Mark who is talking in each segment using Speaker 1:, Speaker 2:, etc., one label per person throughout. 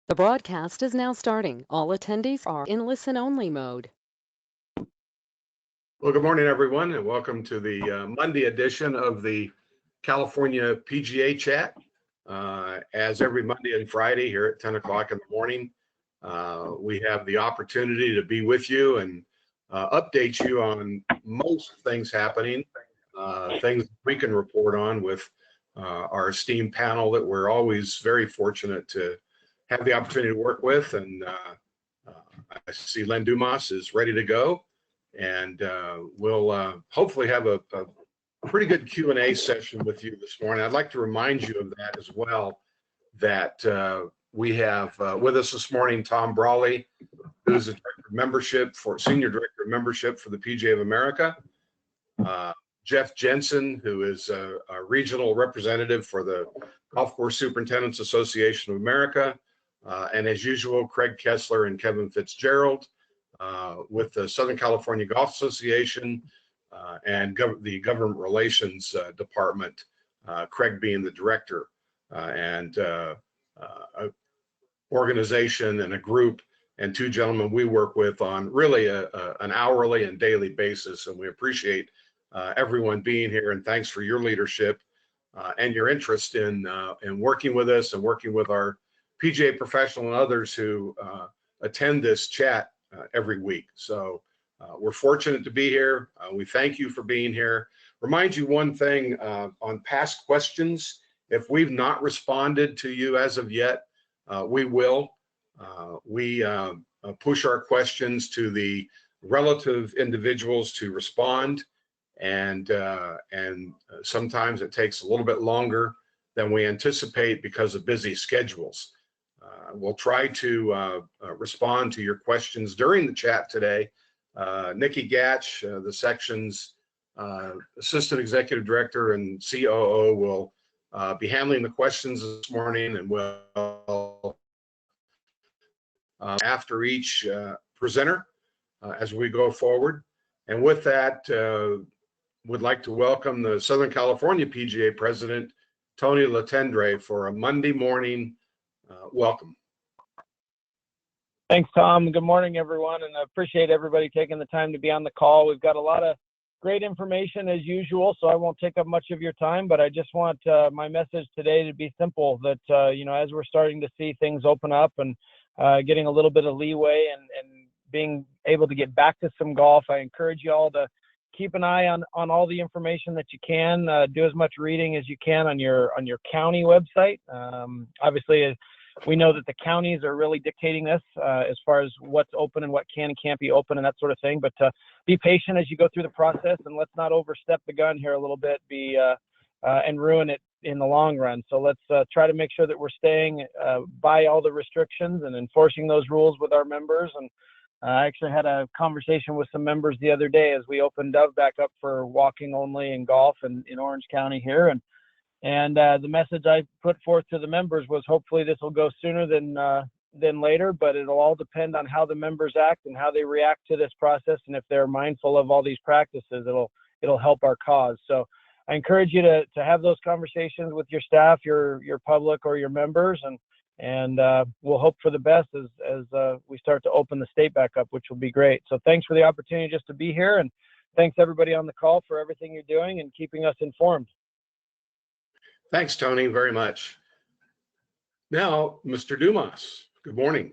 Speaker 1: The broadcast is now starting. All attendees are in listen-only mode.
Speaker 2: Well, good morning, everyone, and welcome to the Monday edition of the California PGA Chat. As every Monday and Friday here at 10 o'clock in the morning, we have the opportunity to be with you and update you on most things happening, things we can report on with our esteemed panel that we're always very fortunate to have the opportunity to work with. And I see Len Dumas is ready to go. And we'll hopefully have a pretty good Q&A session with you this morning. I'd like to remind you of that as well, that we have with us this morning Tom Brawley, who's the Senior Director of Membership for the PGA of America, Jeff Jensen, who is a Regional Representative for the Golf Course Superintendents Association of America, and as usual, Craig Kessler and Kevin Fitzgerald, with the Southern California Golf Association and the Government Relations Department, Craig being the director, and an organization and a group and two gentlemen we work with on really an hourly and daily basis. And we appreciate everyone being here, and thanks for your leadership and your interest in working with us and working with our PGA professional and others who attend this chat every week. So we're fortunate to be here. We thank you for being here. Remind you one thing on past questions. If we've not responded to you as of yet, we will. We push our questions to the relative individuals to respond, and sometimes it takes a little bit longer than we anticipate because of busy schedules. We'll try to respond to your questions during the chat today. Nikki Gatch, the section's Assistant Executive Director and COO, will be handling the questions this morning, and will after each presenter as we go forward. And with that, would like to welcome the Southern California PGA President, Tony Latendre, for a Monday morning welcome.
Speaker 3: Thanks, Tom. Good morning, everyone, and I appreciate everybody taking the time to be on the call. We've got a lot of great information as usual, so I won't take up much of your time, but I just want my message today to be simple, that, as we're starting to see things open up and getting a little bit of leeway and being able to get back to some golf, I encourage you all to keep an eye on all the information that you can, do as much reading as you can on your county website. Obviously, we know that the counties are really dictating this as far as what's open and what can and can't be open and that sort of thing. But be patient as you go through the process, and let's not overstep the gun here a little bit, and ruin it in the long run. So let's try to make sure that we're staying by all the restrictions and enforcing those rules with our members. And I actually had a conversation with some members the other day as we opened Dove back up for walking only in golf in Orange County here. And the message I put forth to the members was, hopefully this will go sooner than later, but it'll all depend on how the members act and how they react to this process. And if they're mindful of all these practices, it'll help our cause. So I encourage you to have those conversations with your staff, your public, or your members, and we'll hope for the best as we start to open the state back up, which will be great. So thanks for the opportunity just to be here, and thanks everybody on the call for everything you're doing and keeping us informed.
Speaker 2: Thanks, Tony, very much. Now, Mr. Dumas, good morning.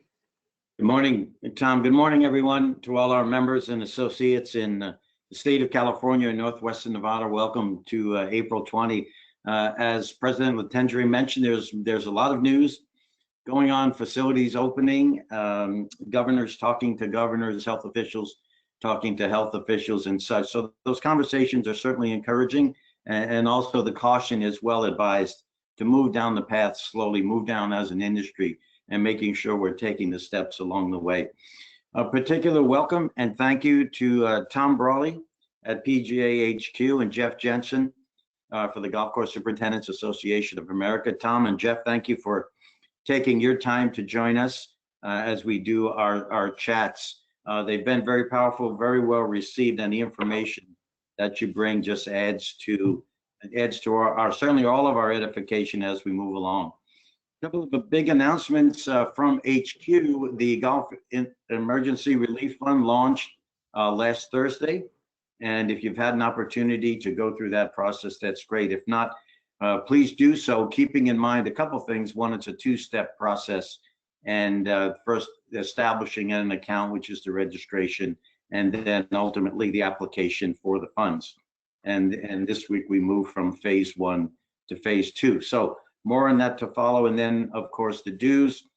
Speaker 4: Good morning, Tom. Good morning, everyone. To all our members and associates in the state of California and Northwestern Nevada, welcome to April 20. As President Latendre mentioned, there's a lot of news going on, facilities opening, governors talking to governors, health officials talking to health officials and such. So those conversations are certainly encouraging. And also the caution is well advised to move down the path slowly, move down as an industry, and making sure we're taking the steps along the way. A particular welcome and thank you to Tom Brawley at PGA HQ and Jeff Jensen for the Golf Course Superintendents Association of America. Tom and Jeff, thank you for taking your time to join us as we do our chats. They've been very powerful, very well received, and the information that you bring just adds to our certainly all of our edification as we move along. Couple of the big announcements from HQ. The Gulf Emergency Relief Fund launched last Thursday. And if you've had an opportunity to go through that process, that's great. If not, please do so, keeping in mind a couple things. One, it's a two-step process. And first, establishing an account, which is the registration, and then ultimately the application for the funds. And this week we moved from phase 1 to phase 2. So more on that to follow. And then, of course, the dues,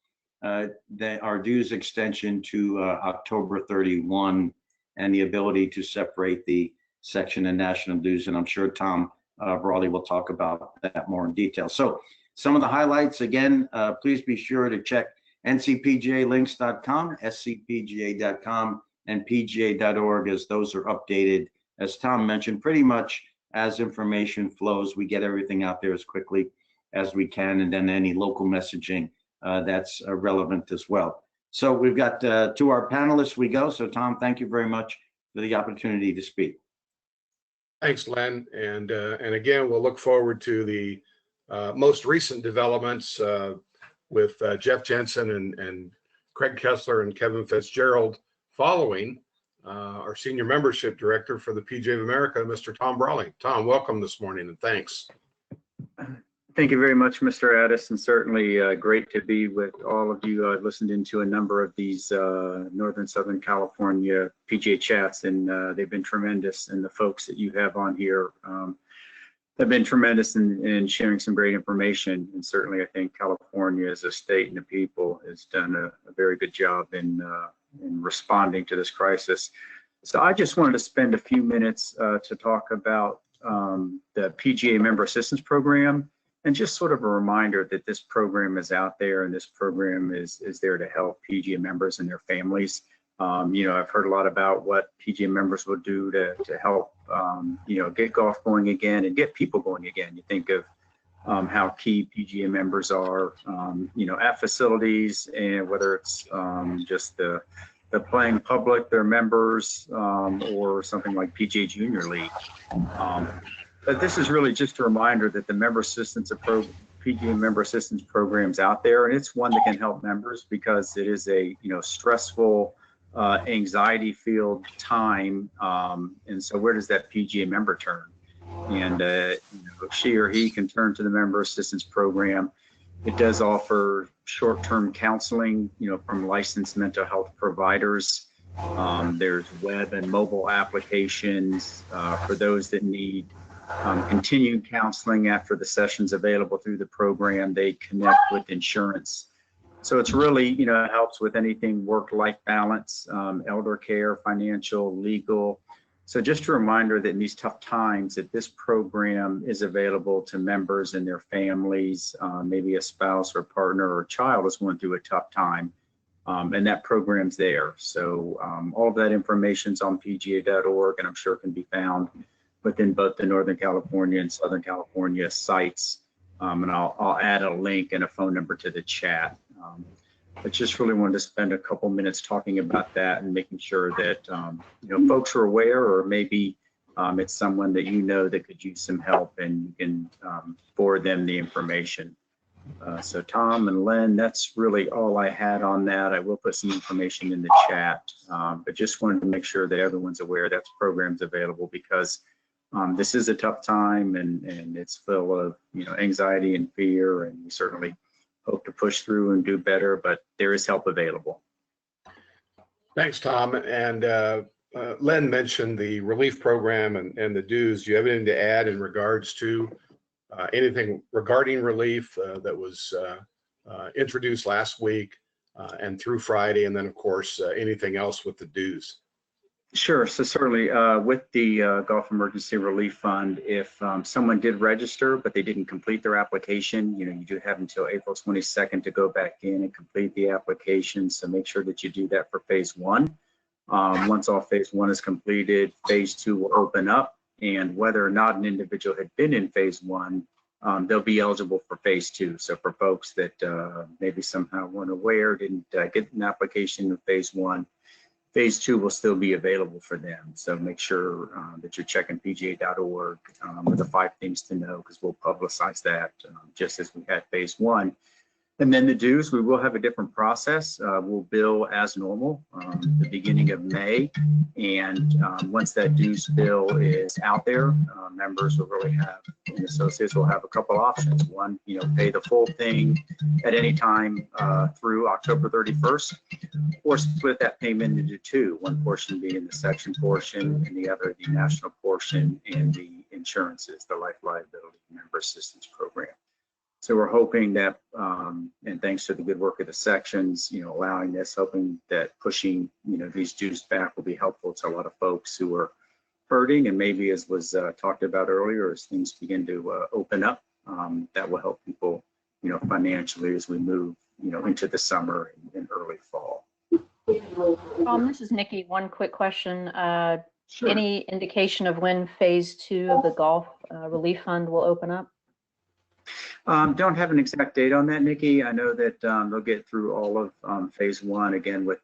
Speaker 4: our dues extension to October 31, and the ability to separate the section and national dues. And I'm sure Tom Brawley will talk about that more in detail. So some of the highlights, again, please be sure to check ncpgalinks.com, scpga.com, and pga.org, as those are updated. As Tom mentioned, pretty much as information flows, we get everything out there as quickly as we can, and then any local messaging that's relevant as well. So we've got to our panelists we go. So Tom, thank you very much for the opportunity to speak.
Speaker 2: Thanks, Len. And again, we'll look forward to the most recent developments with Jeff Jensen and Craig Kessler and Kevin Fitzgerald following our senior membership director for the PGA of America, Mr. Tom Brawley. Tom, welcome this morning and thanks.
Speaker 5: Thank you very much, Mr. Addis, and certainly great to be with all of you. I've listened into a number of these Northern Southern California PGA chats, and they've been tremendous. And the folks that you have on here have been tremendous in sharing some great information. And certainly I think California as a state and the people has done a very good job in responding to this crisis. So I just wanted to spend a few minutes to talk about the PGA Member Assistance Program. And just sort of a reminder that this program is out there, and this program is there to help PGA members and their families. You know, I've heard a lot about what PGA members will do to help, you know, get golf going again and get people going again. You think of how key PGA members are, you know, at facilities, and whether it's just the playing public, their members, or something like PGA Junior League. But this is really just a reminder that the PGA Member Assistance Program's out there, and it's one that can help members because it is a, you know, stressful, anxiety-filled time. And so where does that PGA member turn? And you know, she or he can turn to the Member Assistance Program. It does offer short-term counseling, you know, from licensed mental health providers. There's web and mobile applications for those that need continued counseling after the sessions available through the program. They connect with insurance. So it's really, you know, it helps with anything work-life balance, elder care, financial, legal. So just a reminder that in these tough times that this program is available to members and their families, maybe a spouse or partner or child is going through a tough time, and that program's there. So all of that information's on pga.org, and I'm sure it can be found within both the Northern California and Southern California sites. And I'll add a link and a phone number to the chat. But just really wanted to spend a couple minutes talking about that and making sure that you know, folks are aware, or maybe it's someone that you know that could use some help, and you can forward them the information. So Tom and Len, that's really all I had on that. I will put some information in the chat, but just wanted to make sure that everyone's aware that program's available, because this is a tough time, and it's full of, you know, anxiety and fear, and we certainly hope to push through and do better, but there is help available.
Speaker 2: Thanks, Tom. And Len mentioned the relief program and the dues. Do you have anything to add in regards to anything regarding relief that was introduced last week and through Friday, and then of course anything else with the dues?
Speaker 5: Sure. So certainly with the Gulf Emergency Relief Fund, if someone did register but they didn't complete their application, you know, you do have until April 22nd to go back in and complete the application. So make sure that you do that for phase 1. Once all phase 1 is completed, phase 2 will open up, and whether or not an individual had been in phase 1, they'll be eligible for phase 2. So for folks that maybe somehow weren't aware, didn't get an application in phase 1, phase 2 will still be available for them. So make sure that you're checking pga.org with the 5 things to know, because we'll publicize that just as we had phase 1. And then the dues, we will have a different process. We'll bill as normal the beginning of May. And once that dues bill is out there, members will really have, and associates will have a couple options. One, pay the full thing at any time through October 31st, or split that payment into two, one portion being the section portion and the other the national portion and the insurances, the life liability member assistance program. So we're hoping that, and thanks to the good work of the sections, allowing this, hoping that pushing, these dues back will be helpful to a lot of folks who are hurting, and maybe as was talked about earlier, as things begin to open up, that will help people, financially as we move, into the summer and early fall.
Speaker 6: This is Nikki. One quick question.
Speaker 5: Sure.
Speaker 6: Any indication of when phase 2 of the golf relief fund will open up?
Speaker 5: Don't have an exact date on that, Nikki. I know that they'll get through all of phase 1 again with,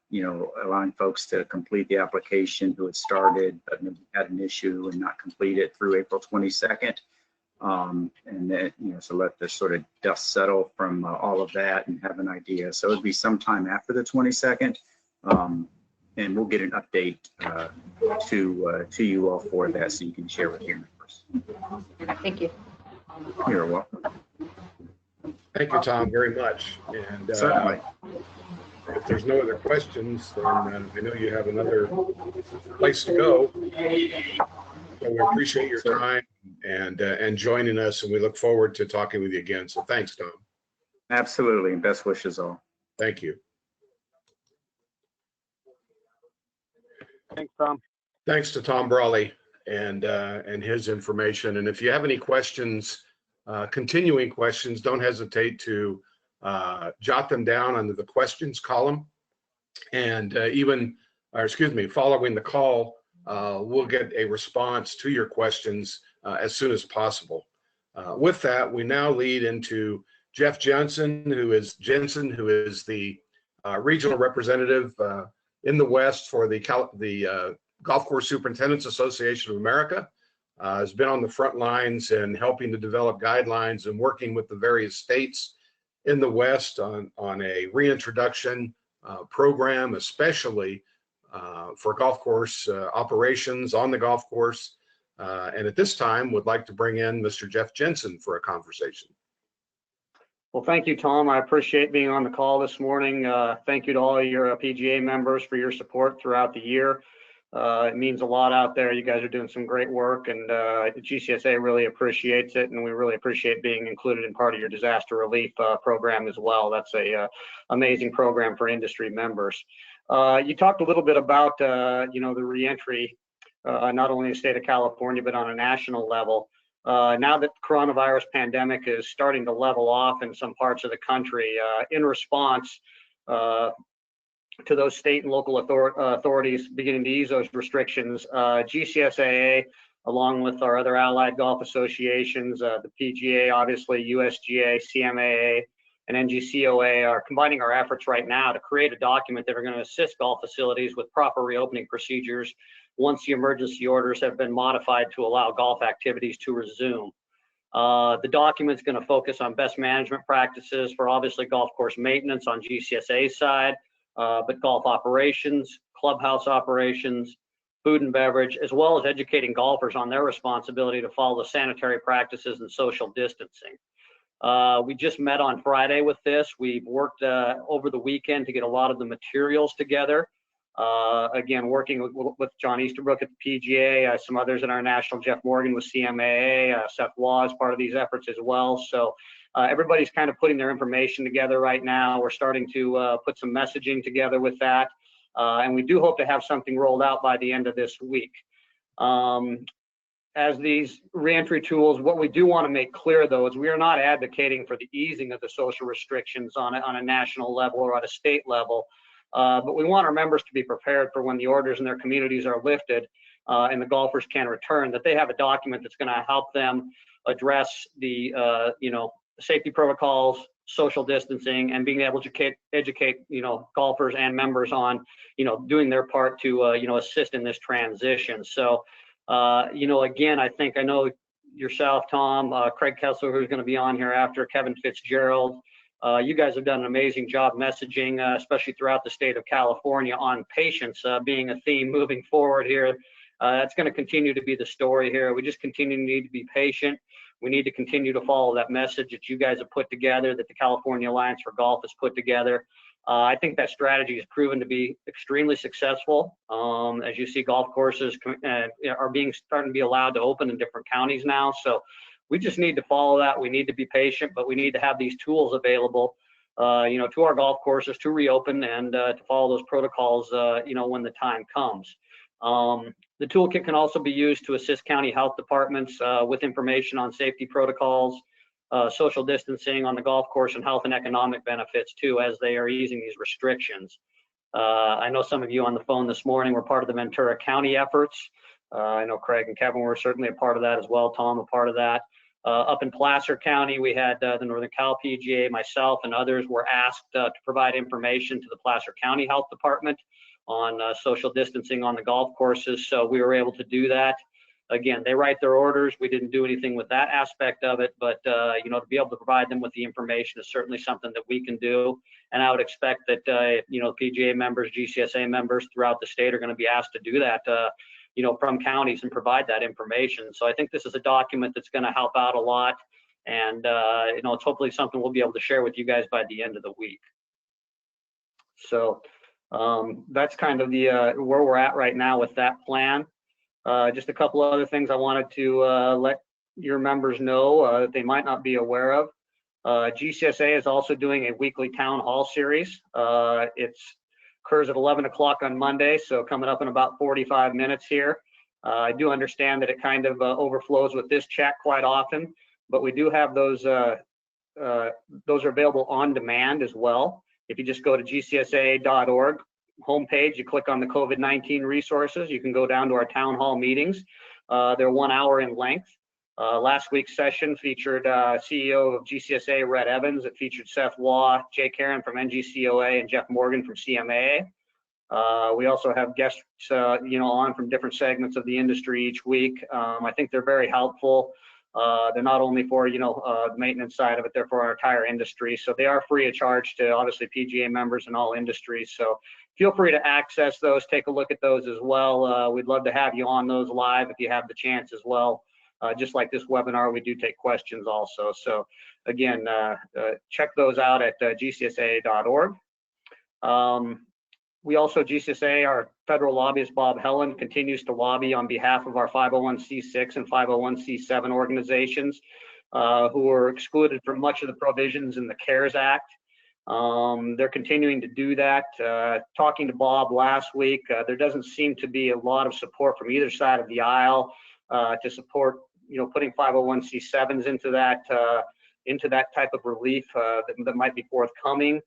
Speaker 5: allowing folks to complete the application who had started but had an issue and not complete it through April 22nd. And then, so let the sort of dust settle from all of that and have an idea. So it'd be sometime after the 22nd. And we'll get an update to you all for that so you can share with your members.
Speaker 6: Thank you.
Speaker 5: You're welcome.
Speaker 2: Thank you, Tom, very much. And
Speaker 5: Certainly.
Speaker 2: if there's no other questions, then I know you have another place to go. So we appreciate your time and joining us, and we look forward to talking with you again. So thanks, Tom.
Speaker 5: Absolutely. And best wishes all.
Speaker 2: Thank you.
Speaker 3: Thanks, Tom.
Speaker 2: Thanks to Tom Brawley and his information. And if you have any questions, continuing questions, don't hesitate to jot them down under the questions column. And following the call, we'll get a response to your questions as soon as possible. With that, we now lead into Jeff Jensen, who is the regional representative in the West for the Golf Course Superintendents Association of America. Has been on the front lines and helping to develop guidelines and working with the various states in the West on a reintroduction program, especially for golf course operations on the golf course. And at this time, would like to bring in Mr. Jeff Jensen for a conversation.
Speaker 7: Well, thank you, Tom. I appreciate being on the call this morning. Thank you to all your PGA members for your support throughout the year. It means a lot out there. You guys are doing some great work, and GCSA really appreciates it, and we really appreciate being included in part of your disaster relief program as well. That's a amazing program for industry members. You talked a little bit about the reentry, not only in the state of California, but on a national level. Now that the coronavirus pandemic is starting to level off in some parts of the country, in response to those state and local authorities beginning to ease those restrictions, GCSAA, along with our other allied golf associations, the PGA, obviously, USGA, CMAA, and NGCOA are combining our efforts right now to create a document that are going to assist golf facilities with proper reopening procedures once the emergency orders have been modified to allow golf activities to resume. The document's going to focus on best management practices for obviously golf course maintenance on GCSA's side, but golf operations, clubhouse operations, food and beverage, as well as educating golfers on their responsibility to follow the sanitary practices and social distancing. We just met on Friday with this. We've worked over the weekend to get a lot of the materials together. Again, working with John Easterbrook at the PGA, some others in our national, Jeff Morgan with CMAA, Seth Law is part of these efforts as well. So everybody's kind of putting their information together right now. We're starting to put some messaging together with that. And we do hope to have something rolled out by the end of this week. As these reentry tools, what we do want to make clear, though, is we are not advocating for the easing of the social restrictions on a national level or at a state level. But we want our members to be prepared for when the orders in their communities are lifted and the golfers can return, that they have a document that's going to help them address the safety protocols, social distancing, and being able to educate golfers and members on doing their part to assist in this transition. So again, I know yourself, Tom, Craig Kessler, who's going to be on here after, Kevin Fitzgerald, You guys have done an amazing job messaging, especially throughout the state of California, on patience being a theme moving forward here. That's going to continue to be the story here. We just continue to need to be patient. We need to continue to follow that message that you guys have put together, that the California Alliance for Golf has put together. I think that strategy has proven to be extremely successful. As you see, golf courses are starting to be allowed to open in different counties now. So we just need to follow that. We need to be patient, but we need to have these tools available, to our golf courses to reopen and to follow those protocols, when the time comes. The toolkit can also be used to assist county health departments with information on safety protocols, social distancing on the golf course, and health and economic benefits too, as they are easing these restrictions. I know some of you on the phone this morning were part of the Ventura County efforts. I know Craig and Kevin were certainly a part of that as well. Tom, a part of that. Up in Placer County, we had the Northern Cal PGA, myself and others were asked to provide information to the Placer County Health Department on social distancing on the golf courses. So we were able to do that. Again, they write their orders. We didn't do anything with that aspect of it, but to be able to provide them with the information is certainly something that we can do. And I would expect that PGA members, GCSA members throughout the state are going to be asked to do that, from counties and provide that information. So I think this is a document that's going to help out a lot, and it's hopefully something we'll be able to share with you guys by the end of the week. So that's kind of the where we're at right now with that plan. Just a couple other things I wanted to let your members know that they might not be aware of. GCSA is also doing a weekly town hall series. It occurs at 11 o'clock on Monday, so coming up in about 45 minutes here. I do understand that it kind of overflows with this chat quite often, but we do have those are available on demand as well. If you just go to gcsa.org homepage, you click on the COVID-19 resources, you can go down to our town hall meetings. They're 1 hour in length. Last week's session featured CEO of GCSA, Red Evans. It featured Seth Waugh, Jay Karen from NGCOA, and Jeff Morgan from CMA. We also have guests, on from different segments of the industry each week. I think they're very helpful. They're not only for, the maintenance side of it, they're for our entire industry. So they are free of charge to obviously PGA members in all industries. So feel free to access those, take a look at those as well. We'd love to have you on those live if you have the chance as well. Just like this webinar, we do take questions also. So again, check those out at gcsa.org. We also, GCSA, our federal lobbyist, Bob Helen, continues to lobby on behalf of our 501c6 and 501c7 organizations who are excluded from much of the provisions in the CARES Act. They're continuing to do that. Talking to Bob last week, there doesn't seem to be a lot of support from either side of the aisle to support, putting 501c7s into that type of relief that might be forthcoming.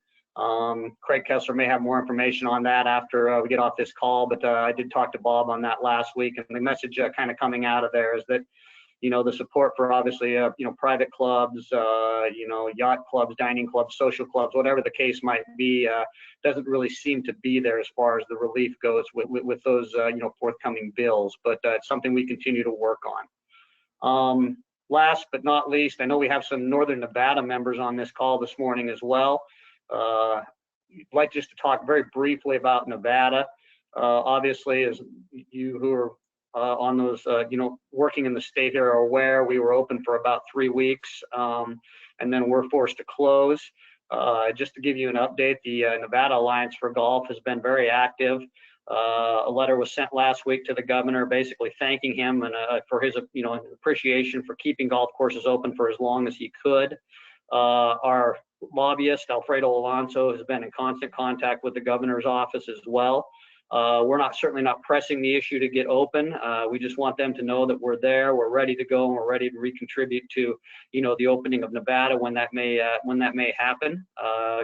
Speaker 7: Craig Kessler may have more information on that after we get off this call, but I did talk to Bob on that last week, and the message kind of coming out of there is that, the support for obviously, private clubs, yacht clubs, dining clubs, social clubs, whatever the case might be, doesn't really seem to be there as far as the relief goes with those, forthcoming bills, but it's something we continue to work on. Last but not least, I know we have some Northern Nevada members on this call this morning as well. I'd like just to talk very briefly about Nevada. Obviously, as you who are on those, working in the state here are aware, we were open for about 3 weeks, and then we're forced to close. Just to give you an update, the Nevada Alliance for Golf has been very active. A letter was sent last week to the governor, basically thanking him and for his, appreciation for keeping golf courses open for as long as he could. Our lobbyist, Alfredo Alonso, has been in constant contact with the governor's office as well. We're certainly not pressing the issue to get open. We just want them to know that we're there, we're ready to go, and we're ready to recontribute to, the opening of Nevada when that may happen.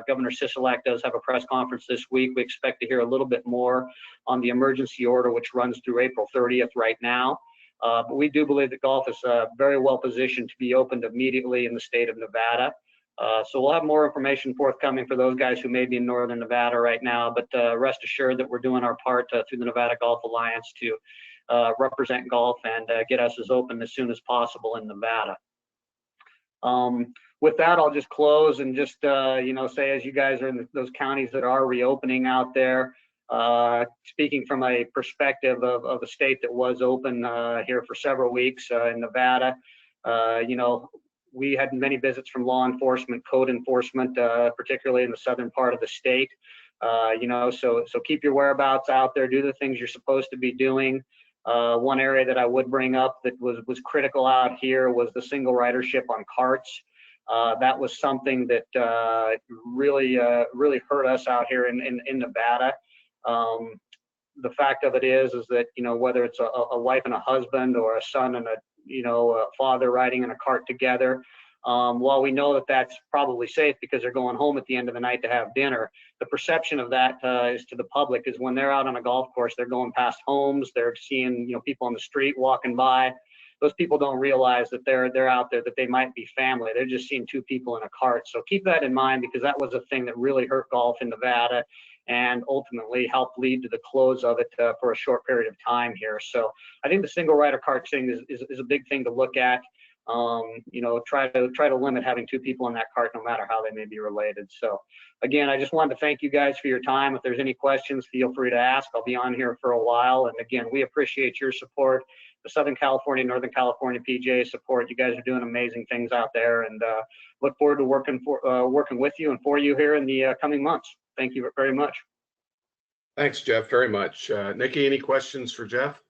Speaker 7: Governor Sisolak does have a press conference this week. We expect to hear a little bit more on the emergency order, which runs through April 30th right now. But we do believe that golf is very well positioned to be opened immediately in the state of Nevada. So we'll have more information forthcoming for those guys who may be in Northern Nevada right now, but rest assured that we're doing our part through the Nevada Golf Alliance to represent golf and get us as open as soon as possible in Nevada. with that, I'll just close and just, say, as you guys are in those counties that are reopening out there, speaking from a perspective of a state that was open here for several weeks in Nevada, we had many visits from law enforcement, code enforcement, particularly in the southern part of the state. So keep your whereabouts out there, do the things you're supposed to be doing. One area that I would bring up that was critical out here was the single ridership on carts. That was something that really hurt us out here in Nevada. The fact of it is that, whether it's a wife and a husband or a son and a father riding in a cart together, while we know that that's probably safe because they're going home at the end of the night to have dinner, the perception of that is to the public is when they're out on a golf course, they're going past homes, they're seeing, people on the street walking by. Those people don't realize that they're out there, that they might be family. They're just seeing two people in a cart. So keep that in mind, because that was a thing that really hurt golf in Nevada and ultimately helped lead to the close of it for a short period of time here. So I think the single rider cart thing is a big thing to look at. Try to limit having two people in that cart, no matter how they may be related. So again, I just wanted to thank you guys for your time. If there's any questions, feel free to ask. I'll be on here for a while. And again, we appreciate your support, the Southern California, Northern California PGA support. You guys are doing amazing things out there, and look forward to working with you and for you here in the coming months. Thank you very much.
Speaker 2: Thanks, Jeff, very much. Nikki, any questions for Jeff?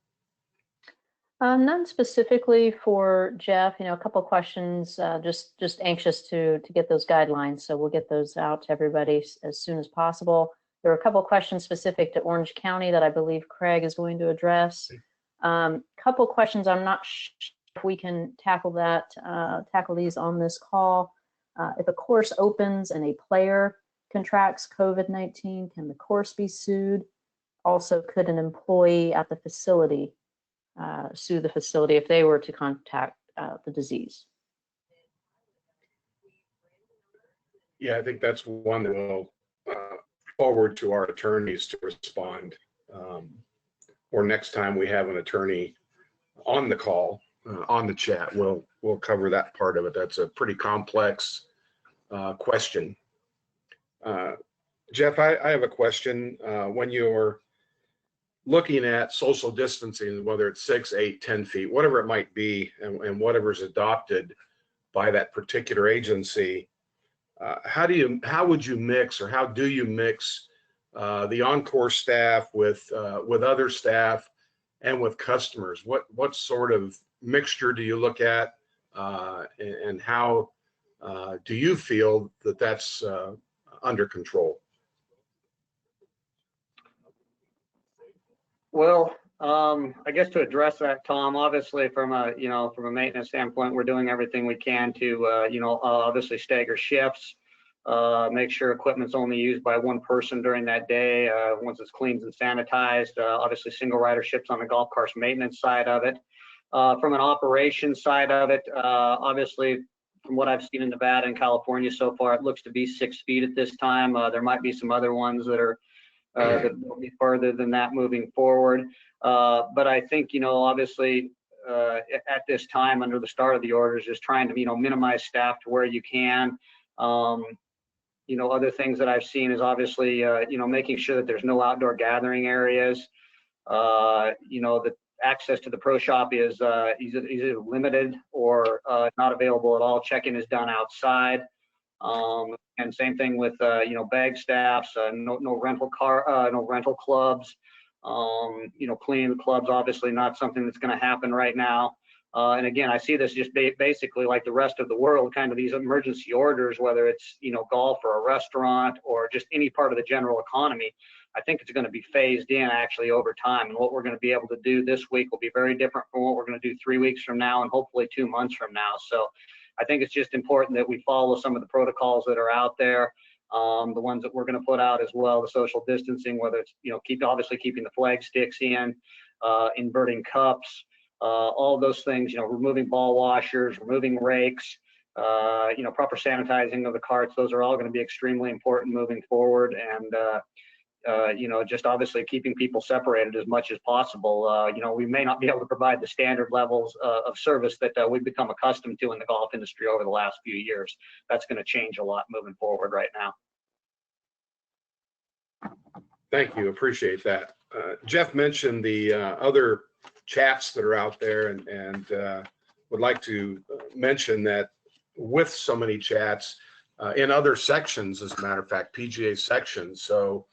Speaker 6: None specifically for Jeff. A couple of questions. Just anxious to get those guidelines, so we'll get those out to everybody as soon as possible. There are a couple of questions specific to Orange County that I believe Craig is going to address. Couple of questions. I'm not sure if we can tackle these on this call. If a course opens and a player contracts COVID-19, can the course be sued? Also, could an employee at the facility sue the facility if they were to contact the disease?
Speaker 2: Yeah, I think that's one that we'll forward to our attorneys to respond. Or next time we have an attorney on the call, on the chat, we'll cover that part of it. That's a pretty complex question. Jeff, I have a question. When you're looking at social distancing, whether it's 6, 8, 10 feet, whatever it might be, and whatever's adopted by that particular agency, how would you mix, or how do you mix the on-course staff with other staff and with customers? What sort of mixture do you look at, and how do you feel that that's under control?
Speaker 7: Well, I guess to address that, Tom, obviously from a maintenance standpoint, we're doing everything we can to, obviously stagger shifts, make sure equipment's only used by one person during that day, once it's cleaned and sanitized, obviously single riderships on the golf course maintenance side of it. From an operations side of it, obviously from what I've seen in Nevada and California so far, it looks to be 6 feet at this time. There might be some other ones that are that will be further than that moving forward. But I think, obviously at this time under the start of the orders, just trying to, minimize staff to where you can. Other things that I've seen is obviously, making sure that there's no outdoor gathering areas. That access to the pro shop is either limited or not available at all. Check-in is done outside. And same thing with bag staffs, no rental clubs. Cleaning the clubs, obviously not something that's going to happen right now. And again, I see this just basically like the rest of the world, kind of these emergency orders, whether it's golf or a restaurant or just any part of the general economy. I think it's going to be phased in actually over time, and what we're going to be able to do this week will be very different from what we're going to do 3 weeks from now and hopefully 2 months from now. So I think it's just important that we follow some of the protocols that are out there, the ones that we're going to put out as well, the social distancing, whether it's, obviously keeping the flag sticks in, inverting cups, all those things, removing ball washers, removing rakes, proper sanitizing of the carts. Those are all going to be extremely important moving forward. And just obviously keeping people separated as much as possible. We may not be able to provide the standard levels of service that we've become accustomed to in the golf industry over the last few years. That's going to change a lot moving forward right now.
Speaker 2: Thank you. Appreciate that. Jeff mentioned the other chats that are out there, and would like to mention that with so many chats in other sections, as a matter of fact, PGA sections. So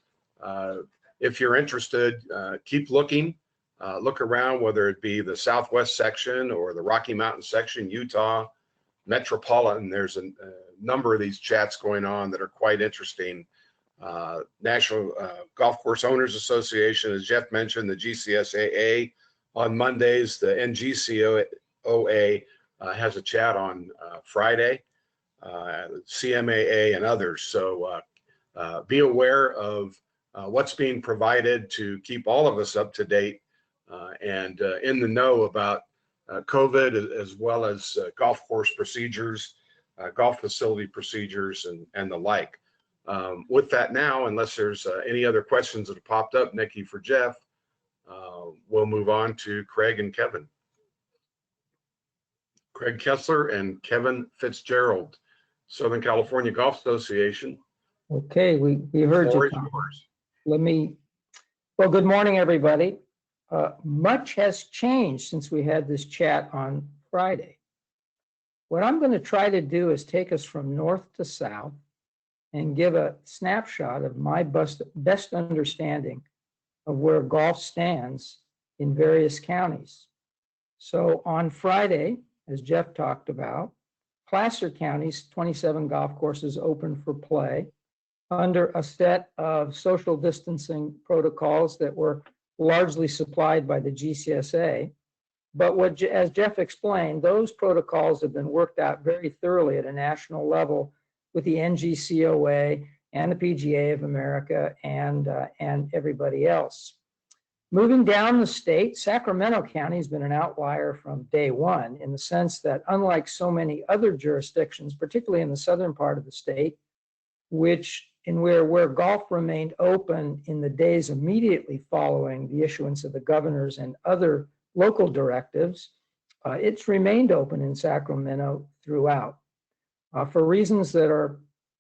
Speaker 2: if you're interested, keep looking. Look around, whether it be the Southwest section or the Rocky Mountain section, Utah, Metropolitan. There's a number of these chats going on that are quite interesting. National Golf Course Owners Association, as Jeff mentioned, the GCSAA on Mondays, the NGCOA has a chat on Friday, CMAA and others. So be aware of what's being provided to keep all of us up to date and in the know about COVID, as well as golf course procedures, golf facility procedures, and the like. With that now, unless there's any other questions that have popped up, Nikki, for Jeff, we'll move on to Craig and Kevin. Craig Kessler and Kevin Fitzgerald, Southern California Golf Association.
Speaker 8: Okay, we heard you, Tom. Well, good morning, everybody. Much has changed since we had this chat on Friday. What I'm going to try to do is take us from north to south and give a snapshot of my best understanding of where golf stands in various counties. So on Friday, as Jeff talked about, Placer County's 27 golf courses open for play under a set of social distancing protocols that were largely supplied by the GCSA. But as Jeff explained, those protocols have been worked out very thoroughly at a national level with the NGCOA and the PGA of America and everybody else. Moving down the state, Sacramento County has been an outlier from day one in the sense that, unlike so many other jurisdictions, particularly in the southern part of the state, where golf remained open in the days immediately following the issuance of the governor's and other local directives, it's remained open in Sacramento throughout. For reasons that are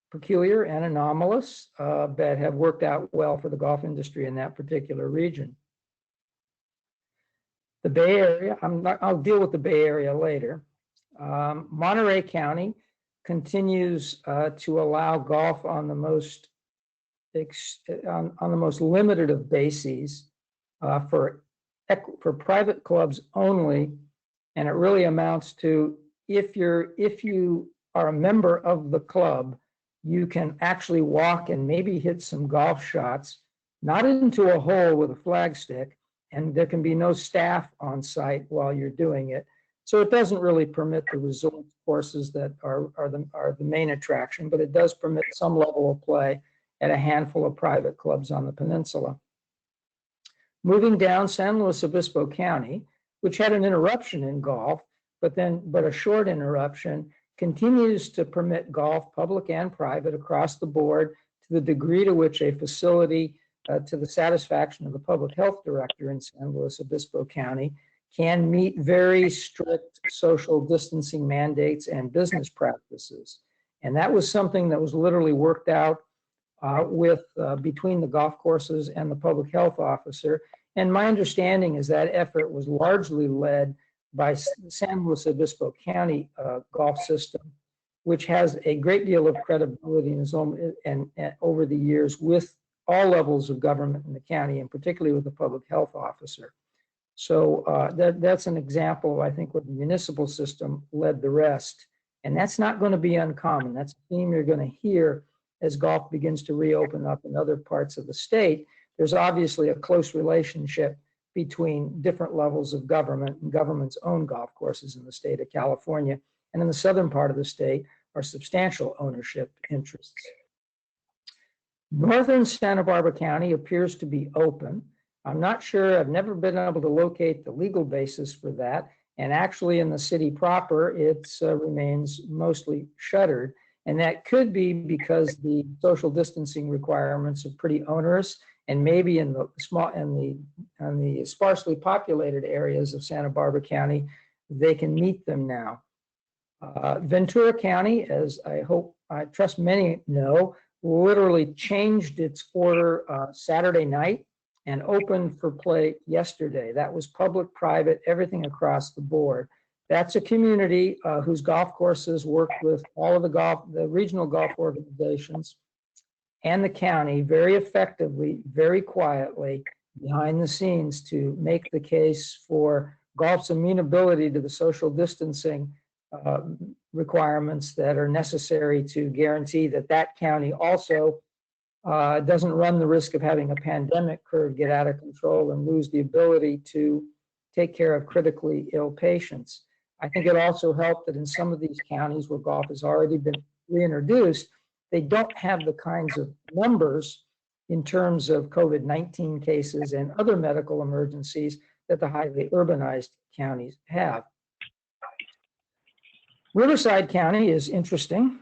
Speaker 8: peculiar and anomalous, that have worked out well for the golf industry in that particular region. The Bay Area, I'll deal with the Bay Area later. Monterey County continues to allow golf on the most limited of bases for private clubs only, and it really amounts to if you are a member of the club, you can actually walk and maybe hit some golf shots, not into a hole with a flagstick, and there can be no staff on site while you're doing it. So it doesn't really permit the resort courses that are the main attraction, but it does permit some level of play at a handful of private clubs on the peninsula. Moving down, San Luis Obispo County, which had an interruption in golf, but a short interruption, continues to permit golf, public and private, across the board to the degree to which a facility, to the satisfaction of the public health director in San Luis Obispo County, can meet very strict social distancing mandates and business practices. And that was something that was literally worked out between the golf courses and the public health officer. And my understanding is that effort was largely led by San Luis Obispo County golf system, which has a great deal of credibility and over the years with all levels of government in the county, and particularly with the public health officer. So that's an example, I think, where the municipal system led the rest. And that's not going to be uncommon. That's a theme you're going to hear as golf begins to reopen up in other parts of the state. There's obviously a close relationship between different levels of government and government's own golf courses in the state of California. And in the southern part of the state are substantial ownership interests. Northern Santa Barbara County appears to be open. I'm not sure, I've never been able to locate the legal basis for that. And actually in the city proper, it remains mostly shuttered. And that could be because the social distancing requirements are pretty onerous and maybe in the small and the sparsely populated areas of Santa Barbara County, they can meet them now. Ventura County, as I trust many know, literally changed its order Saturday night and opened for play yesterday. That was public, private, everything across the board. That's a community whose golf courses work with all of the regional golf organizations and the county very effectively, very quietly behind the scenes to make the case for golf's amenability to the social distancing requirements that are necessary to guarantee that that county also doesn't run the risk of having a pandemic curve get out of control and lose the ability to take care of critically ill patients. I think it also helped that in some of these counties where golf has already been reintroduced, they don't have the kinds of numbers in terms of COVID-19 cases and other medical emergencies that the highly urbanized counties have. Riverside County is interesting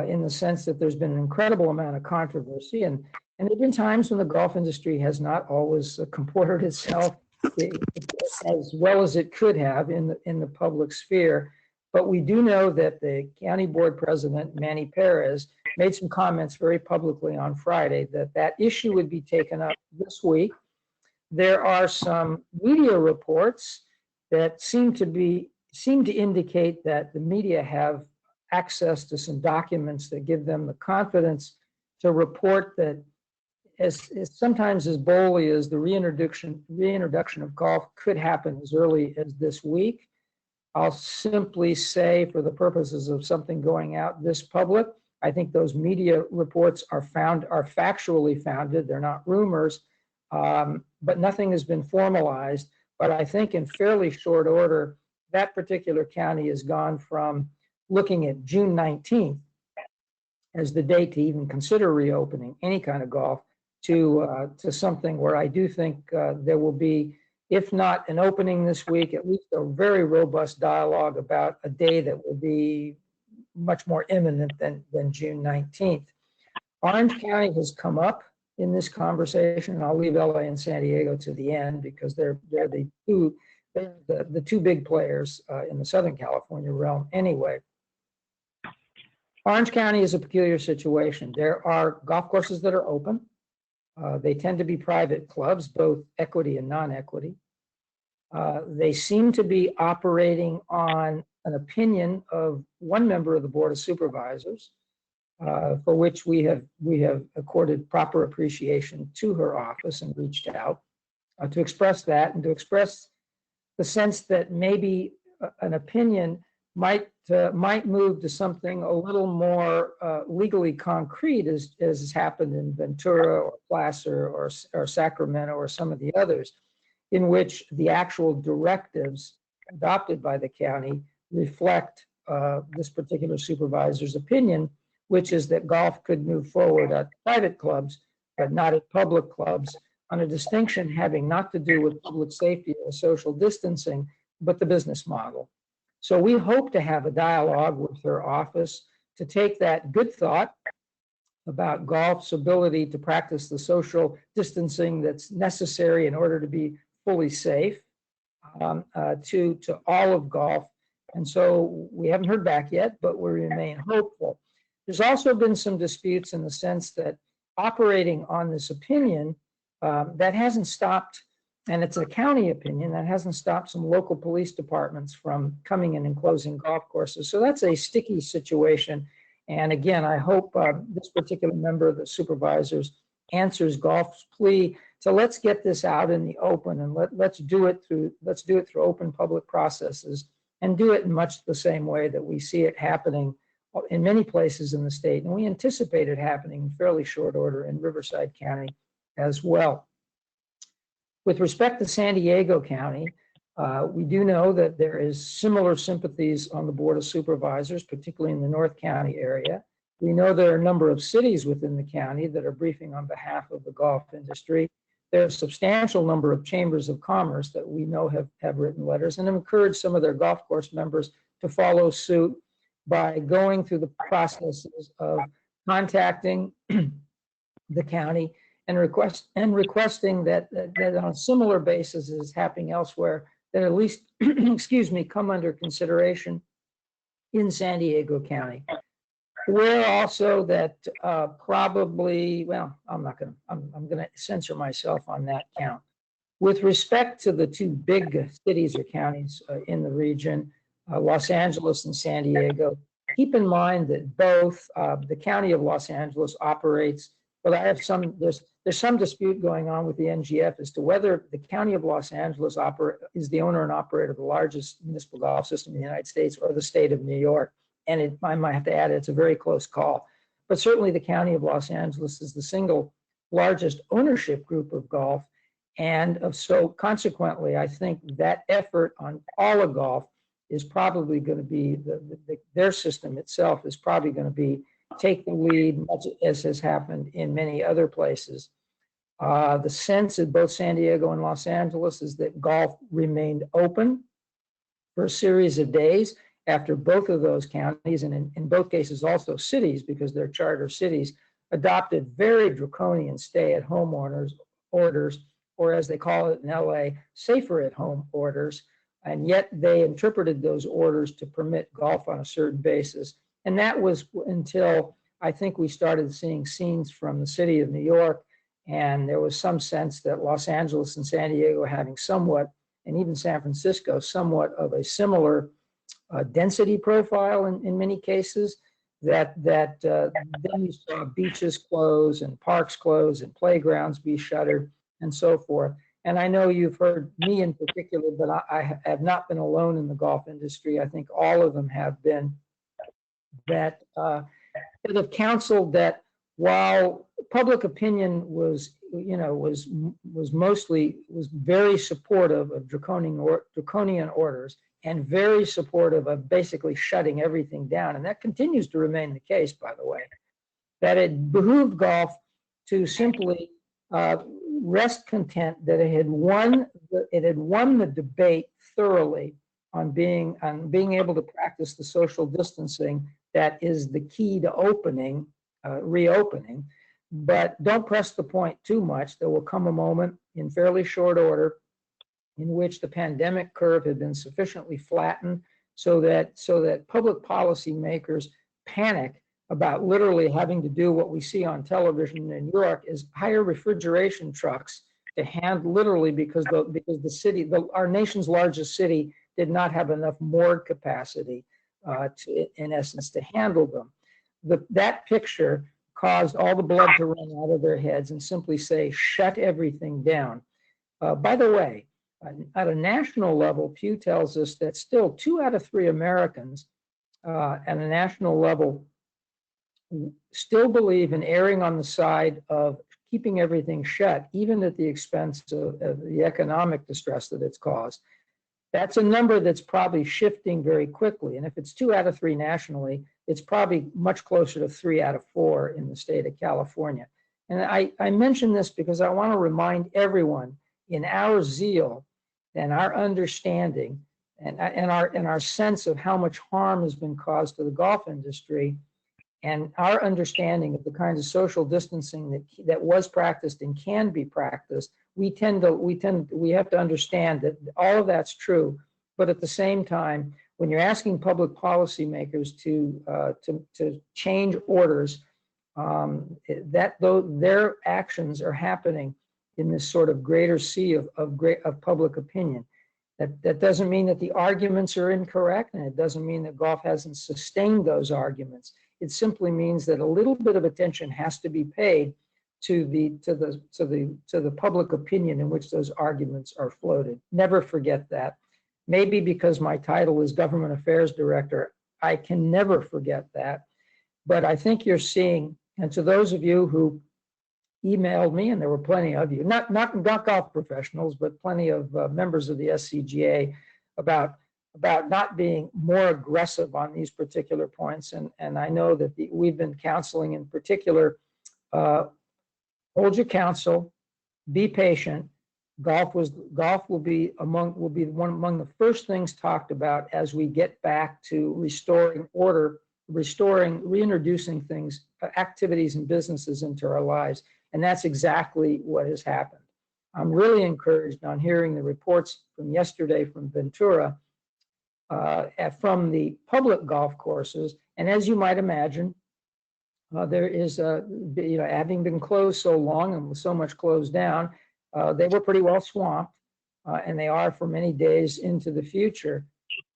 Speaker 8: in the sense that there's been an incredible amount of controversy, and there have been times when the golf industry has not always comported itself as well as it could have in the public sphere. But we do know that the county board president, Manny Perez, made some comments very publicly on Friday that issue would be taken up this week. There are some media reports that seem to indicate that the media have access to some documents that give them the confidence to report that as sometimes as boldly as the reintroduction of golf could happen as early as this week. I'll simply say, for the purposes of something going out this public, I think those media reports are factually founded. They're not rumors, but nothing has been formalized. But I think in fairly short order, that particular county has gone from looking at June 19th as the date to even consider reopening any kind of golf to something where I do think there will be, if not an opening this week, at least a very robust dialogue about a day that will be much more imminent than June 19th. Orange County has come up in this conversation, and I'll leave LA and San Diego to the end because they're the two big players in the Southern California realm anyway. Orange County is a peculiar situation. There are golf courses that are open. They tend to be private clubs, both equity and non-equity. They seem to be operating on an opinion of one member of the Board of Supervisors, for which we have accorded proper appreciation to her office and reached out to express that and to express the sense that maybe an opinion might move to something a little more legally concrete, as has happened in Ventura or Placer or Sacramento or some of the others, in which the actual directives adopted by the county reflect this particular supervisor's opinion, which is that golf could move forward at private clubs, but not at public clubs, on a distinction having not to do with public safety or social distancing, but the business model. So we hope to have a dialogue with her office to take that good thought about golf's ability to practice the social distancing that's necessary in order to be fully safe to all of golf. And so we haven't heard back yet, but we remain hopeful. There's also been some disputes in the sense that operating on this opinion, that hasn't stopped, and it's a county opinion, that hasn't stopped some local police departments from coming in and closing golf courses. So that's a sticky situation. And again, I hope this particular member of the supervisors answers golf's plea. So let's get this out in the open and let's do it through open public processes and do it in much the same way that we see it happening in many places in the state. And we anticipate it happening in fairly short order in Riverside County as well. With respect to San Diego County, we do know that there is similar sympathies on the Board of Supervisors, particularly in the North County area. We know there are a number of cities within the county that are briefing on behalf of the golf industry. There are a substantial number of chambers of commerce that we know have written letters and have encouraged some of their golf course members to follow suit by going through the processes of contacting the county and requesting that on a similar basis as is happening elsewhere, that at least, excuse me, come under consideration in San Diego County. Where also that probably, well, I'm going to censor myself on that count. With respect to the two big cities or counties in the region, Los Angeles and San Diego, keep in mind that both the County of Los Angeles operates, well, there's some dispute going on with the NGF as to whether the County of Los Angeles is the owner and operator of the largest municipal golf system in the United States, or the state of New York. And I might have to add, it's a very close call. But certainly the County of Los Angeles is the single largest ownership group of golf. And so consequently, I think that effort on all of golf is probably going to be, their system itself is probably going to be take the lead, much as has happened in many other places. The sense of both San Diego and Los Angeles is that golf remained open for a series of days after both of those counties, and in both cases also cities, because they're charter cities, adopted very draconian stay-at-home orders, or as they call it in LA, safer-at-home orders. And yet they interpreted those orders to permit golf on a certain basis. And that was until I think we started seeing scenes from the city of New York, and there was some sense that Los Angeles and San Diego were having somewhat, and even San Francisco, somewhat of a similar density profile in many cases, that then you saw beaches close and parks close and playgrounds be shuttered and so forth. And I know you've heard me in particular, but I have not been alone in the golf industry. I think all of them have been, that have counseled that while public opinion was very supportive of draconian orders and very supportive of basically shutting everything down, and that continues to remain the case, by the way, that it behooved golf to simply rest content that it had won the debate thoroughly on being able to practice the social distancing that is the key to reopening. But don't press the point too much. There will come a moment in fairly short order in which the pandemic curve had been sufficiently flattened so that public policy makers panic about literally having to do what we see on television in New York, is hire refrigeration trucks to hand, literally because the city, our nation's largest city, did not have enough morgue capacity in essence to handle them. That picture caused all the blood to run out of their heads and simply say, shut everything down. By the way, at a national level, Pew tells us that still 2 out of 3 Americans at a national level still believe in erring on the side of keeping everything shut, even at the expense of the economic distress that it's caused. That's a number that's probably shifting very quickly. And if it's 2 out of 3 nationally, it's probably much closer to 3 out of 4 in the state of California. And I mention this because I want to remind everyone, in our zeal and our understanding and our sense of how much harm has been caused to the golf industry, and our understanding of the kinds of social distancing that was practiced and can be practiced, we have to understand that all of that's true. But at the same time, when you're asking public policymakers to change orders, their actions are happening in this sort of greater sea of public opinion. That doesn't mean that the arguments are incorrect, and it doesn't mean that golf hasn't sustained those arguments. It simply means that a little bit of attention has to be paid to the public opinion in which those arguments are floated. Never forget that. Maybe because my title is Government Affairs Director, I can never forget that. But I think you're seeing, and to those of you who emailed me, and there were plenty of you, not golf professionals, but plenty of members of the SCGA about not being more aggressive on these particular points. And I know that we've been counseling in particular, hold your counsel, be patient. Golf will be among the first things talked about as we get back to restoring order, reintroducing things, activities and businesses into our lives. And that's exactly what has happened. I'm really encouraged on hearing the reports from yesterday from Ventura, from the public golf courses. And as you might imagine, there is, having been closed so long and with so much closed down, they were pretty well swamped, and they are for many days into the future.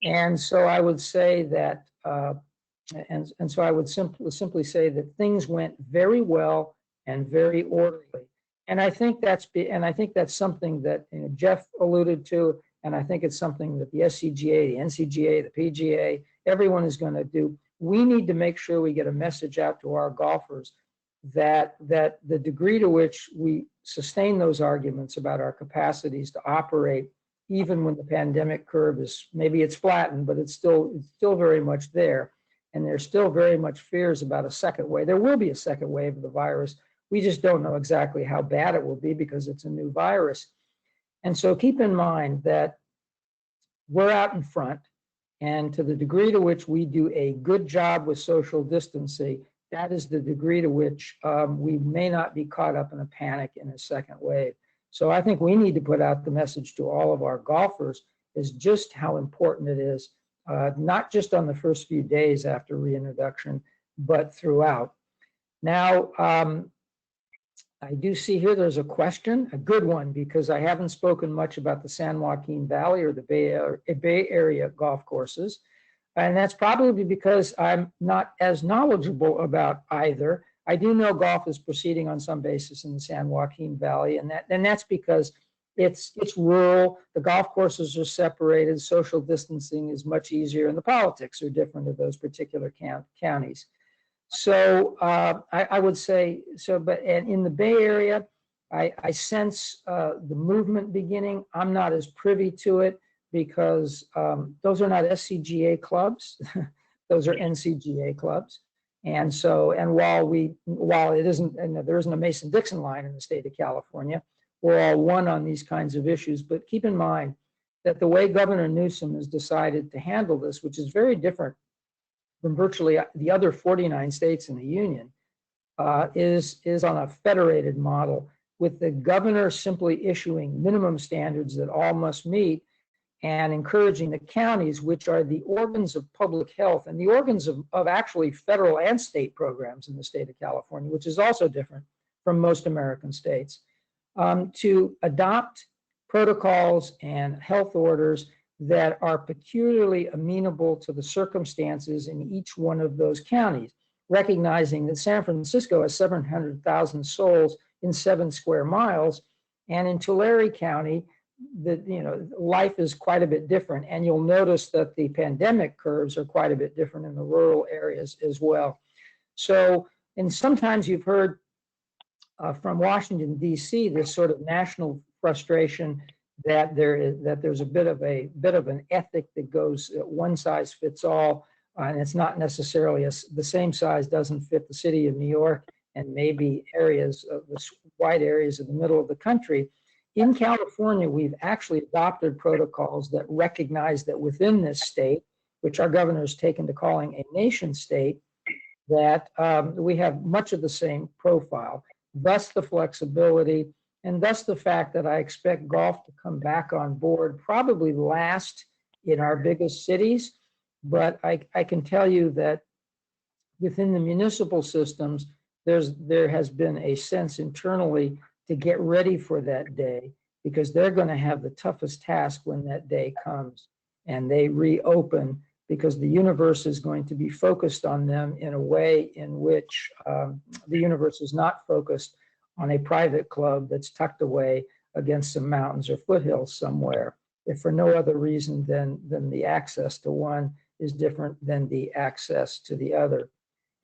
Speaker 8: And so I would say that, and so I would simply say that things went very well and very orderly. And I think that's something that Jeff alluded to, and I think it's something that the SCGA, the NCGA, the PGA, everyone is going to do. We need to make sure we get a message out to our golfers that the degree to which we sustain those arguments about our capacities to operate, even when the pandemic curve is, maybe it's flattened, but it's still very much there. And there's still very much fears about a second wave. There will be a second wave of the virus. We just don't know exactly how bad it will be because it's a new virus. And so keep in mind that we're out in front, and to the degree to which we do a good job with social distancing, that is the degree to which we may not be caught up in a panic in a second wave. So I think we need to put out the message to all of our golfers is just how important it is, not just on the first few days after reintroduction, but throughout. Now, I do see here there's a question, a good one, because I haven't spoken much about the San Joaquin Valley or the Bay Area golf courses. And that's probably because I'm not as knowledgeable about either. I do know golf is proceeding on some basis in the San Joaquin Valley, and that's because it's rural, the golf courses are separated, social distancing is much easier, and the politics are different of those particular counties. So I would say, and in the Bay Area, I sense the movement beginning. I'm not as privy to it because those are not SCGA clubs, those are NCGA clubs. And so, and while it isn't, and there isn't a Mason-Dixon line in the state of California, we're all one on these kinds of issues. But keep in mind that the way Governor Newsom has decided to handle this, which is very different from virtually the other 49 states in the union, is on a federated model, with the governor simply issuing minimum standards that all must meet and encouraging the counties, which are the organs of public health and the organs of actually federal and state programs in the state of California, which is also different from most American states, to adopt protocols and health orders that are peculiarly amenable to the circumstances in each one of those counties, recognizing that San Francisco has 700,000 souls in 7 square miles, and in Tulare County, life is quite a bit different. And you'll notice that the pandemic curves are quite a bit different in the rural areas as well. So, and sometimes you've heard from Washington, D.C., this sort of national frustration that there's a bit of an ethic that goes one size fits all, and it's not necessarily the same size doesn't fit the city of New York and maybe areas of the wide areas of the middle of the country. In California, we've actually adopted protocols that recognize that within this state, which our governor has taken to calling a nation state, that we have much of the same profile, thus the flexibility. And thus the fact that I expect golf to come back on board probably last in our biggest cities. But I can tell you that within the municipal systems, there has been a sense internally to get ready for that day, because they're going to have the toughest task when that day comes and they reopen, because the universe is going to be focused on them in a way in which the universe is not focused on a private club that's tucked away against some mountains or foothills somewhere, if for no other reason than the access to one is different than the access to the other.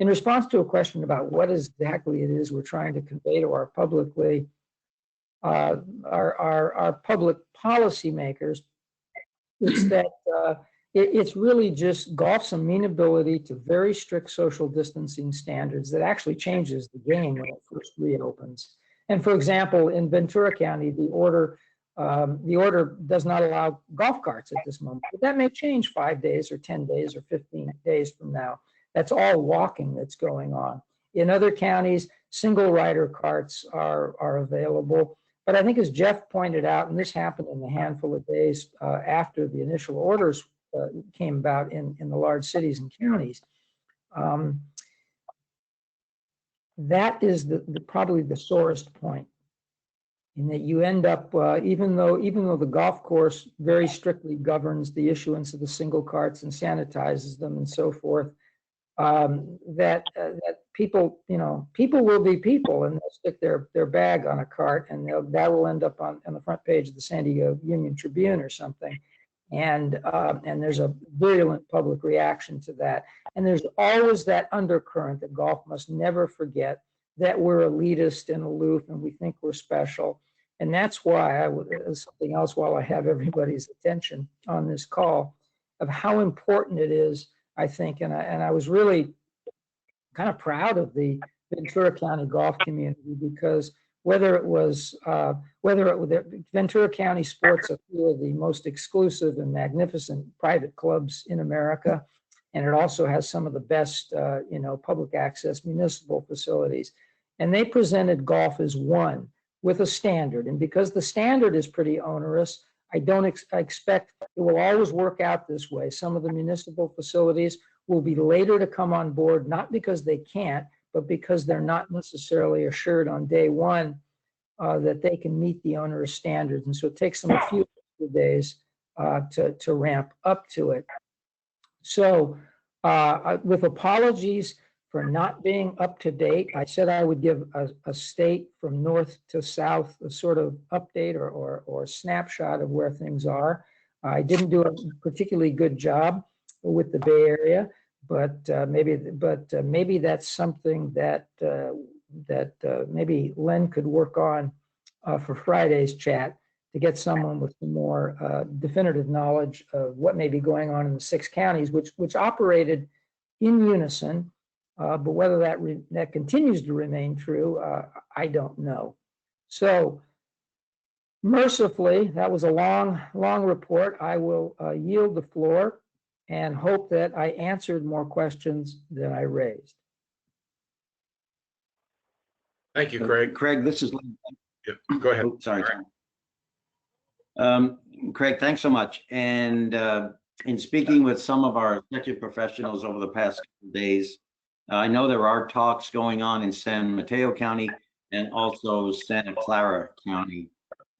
Speaker 8: In response to a question about what exactly it is we're trying to convey to our public policymakers, it's that it's really just golf's amenability to very strict social distancing standards that actually changes the game when it first reopens. And for example, in Ventura County, the order does not allow golf carts at this moment, but that may change 5 days or 10 days or 15 days from now. That's all walking that's going on. In other counties, Single rider carts are available. But I think as Jeff pointed out, and this happened in a handful of days after the initial orders came about in the large cities and counties, that is probably the sorest point, in that you end up, even though the golf course very strictly governs the issuance of the single carts and sanitizes them and so forth, that people will be people, and they'll stick their bag on a cart, and that will end up on the front page of the San Diego Union Tribune or something. And there's a virulent public reaction to that. And there's always that undercurrent that golf must never forget, that we're elitist and aloof and we think we're special. And that's why something else, while I have everybody's attention on this call, of how important it is, I think, and I was really kind of proud of the Ventura County golf community, because whether it was Ventura County sports a few of the most exclusive and magnificent private clubs in America, and it also has some of the best public access municipal facilities, and they presented golf as one with a standard. And because the standard is pretty onerous, I don't expect it will always work out this way. Some of the municipal facilities will be later to come on board, not because they can't, but because they're not necessarily assured on day one that they can meet the onerous standards. And so it takes them a few days to ramp up to it. So with apologies for not being up to date, I said I would give a state from north to south a sort of update or snapshot of where things are. I didn't do a particularly good job with the Bay Area, but maybe that's something that maybe Len could work on for Friday's chat, to get someone with some more definitive knowledge of what may be going on in the 6 counties, which operated in unison. But whether that continues to remain true, I don't know. So mercifully, that was a long report. I will yield the floor and hope that I answered more questions than I raised.
Speaker 2: Thank you, Craig.
Speaker 4: Craig, this is.
Speaker 2: Yeah, go ahead.
Speaker 4: Oh, sorry. Craig, thanks so much. And in speaking with some of our executive professionals over the past couple of days, I know there are talks going on in San Mateo County and also Santa Clara County.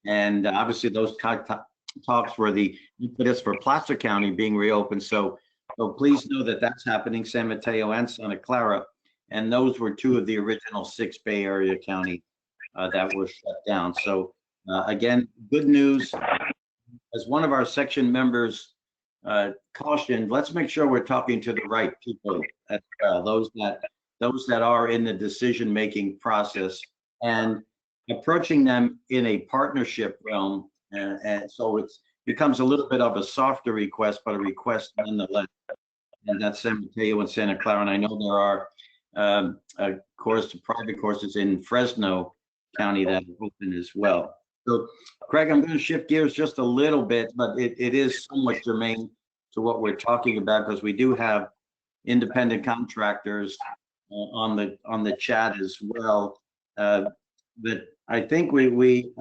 Speaker 4: And obviously those talks were the impetus for Placer County being reopened. So please know that that's happening, San Mateo and Santa Clara. And those were 2 of the original 6 Bay Area county that were shut down. So again, good news. As one of our section members cautioned, let's make sure we're talking to the right people as well, those that are in the decision-making process, and approaching them in a partnership realm. And so it becomes a little bit of a softer request, but a request nonetheless. And that's San Mateo and Santa Clara. And I know there are private courses in Fresno County that are open as well. So, Craig, I'm going to shift gears just a little bit, but it is somewhat germane to what we're talking about, because we do have independent contractors on the chat as well. That I think we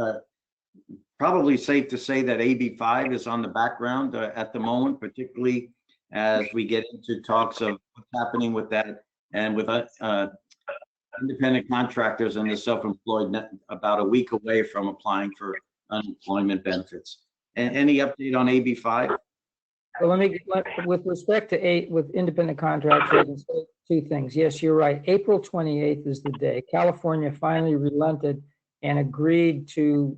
Speaker 4: probably safe to say that AB5 is on the background at the moment, particularly as we get into talks of what's happening with that and with independent contractors and the self-employed about a week away from applying for unemployment benefits. And any update on AB5?
Speaker 8: Well, with respect to with independent contractors, I can say 2 things. Yes, you're right. April 28th is the day. California finally relented and agreed to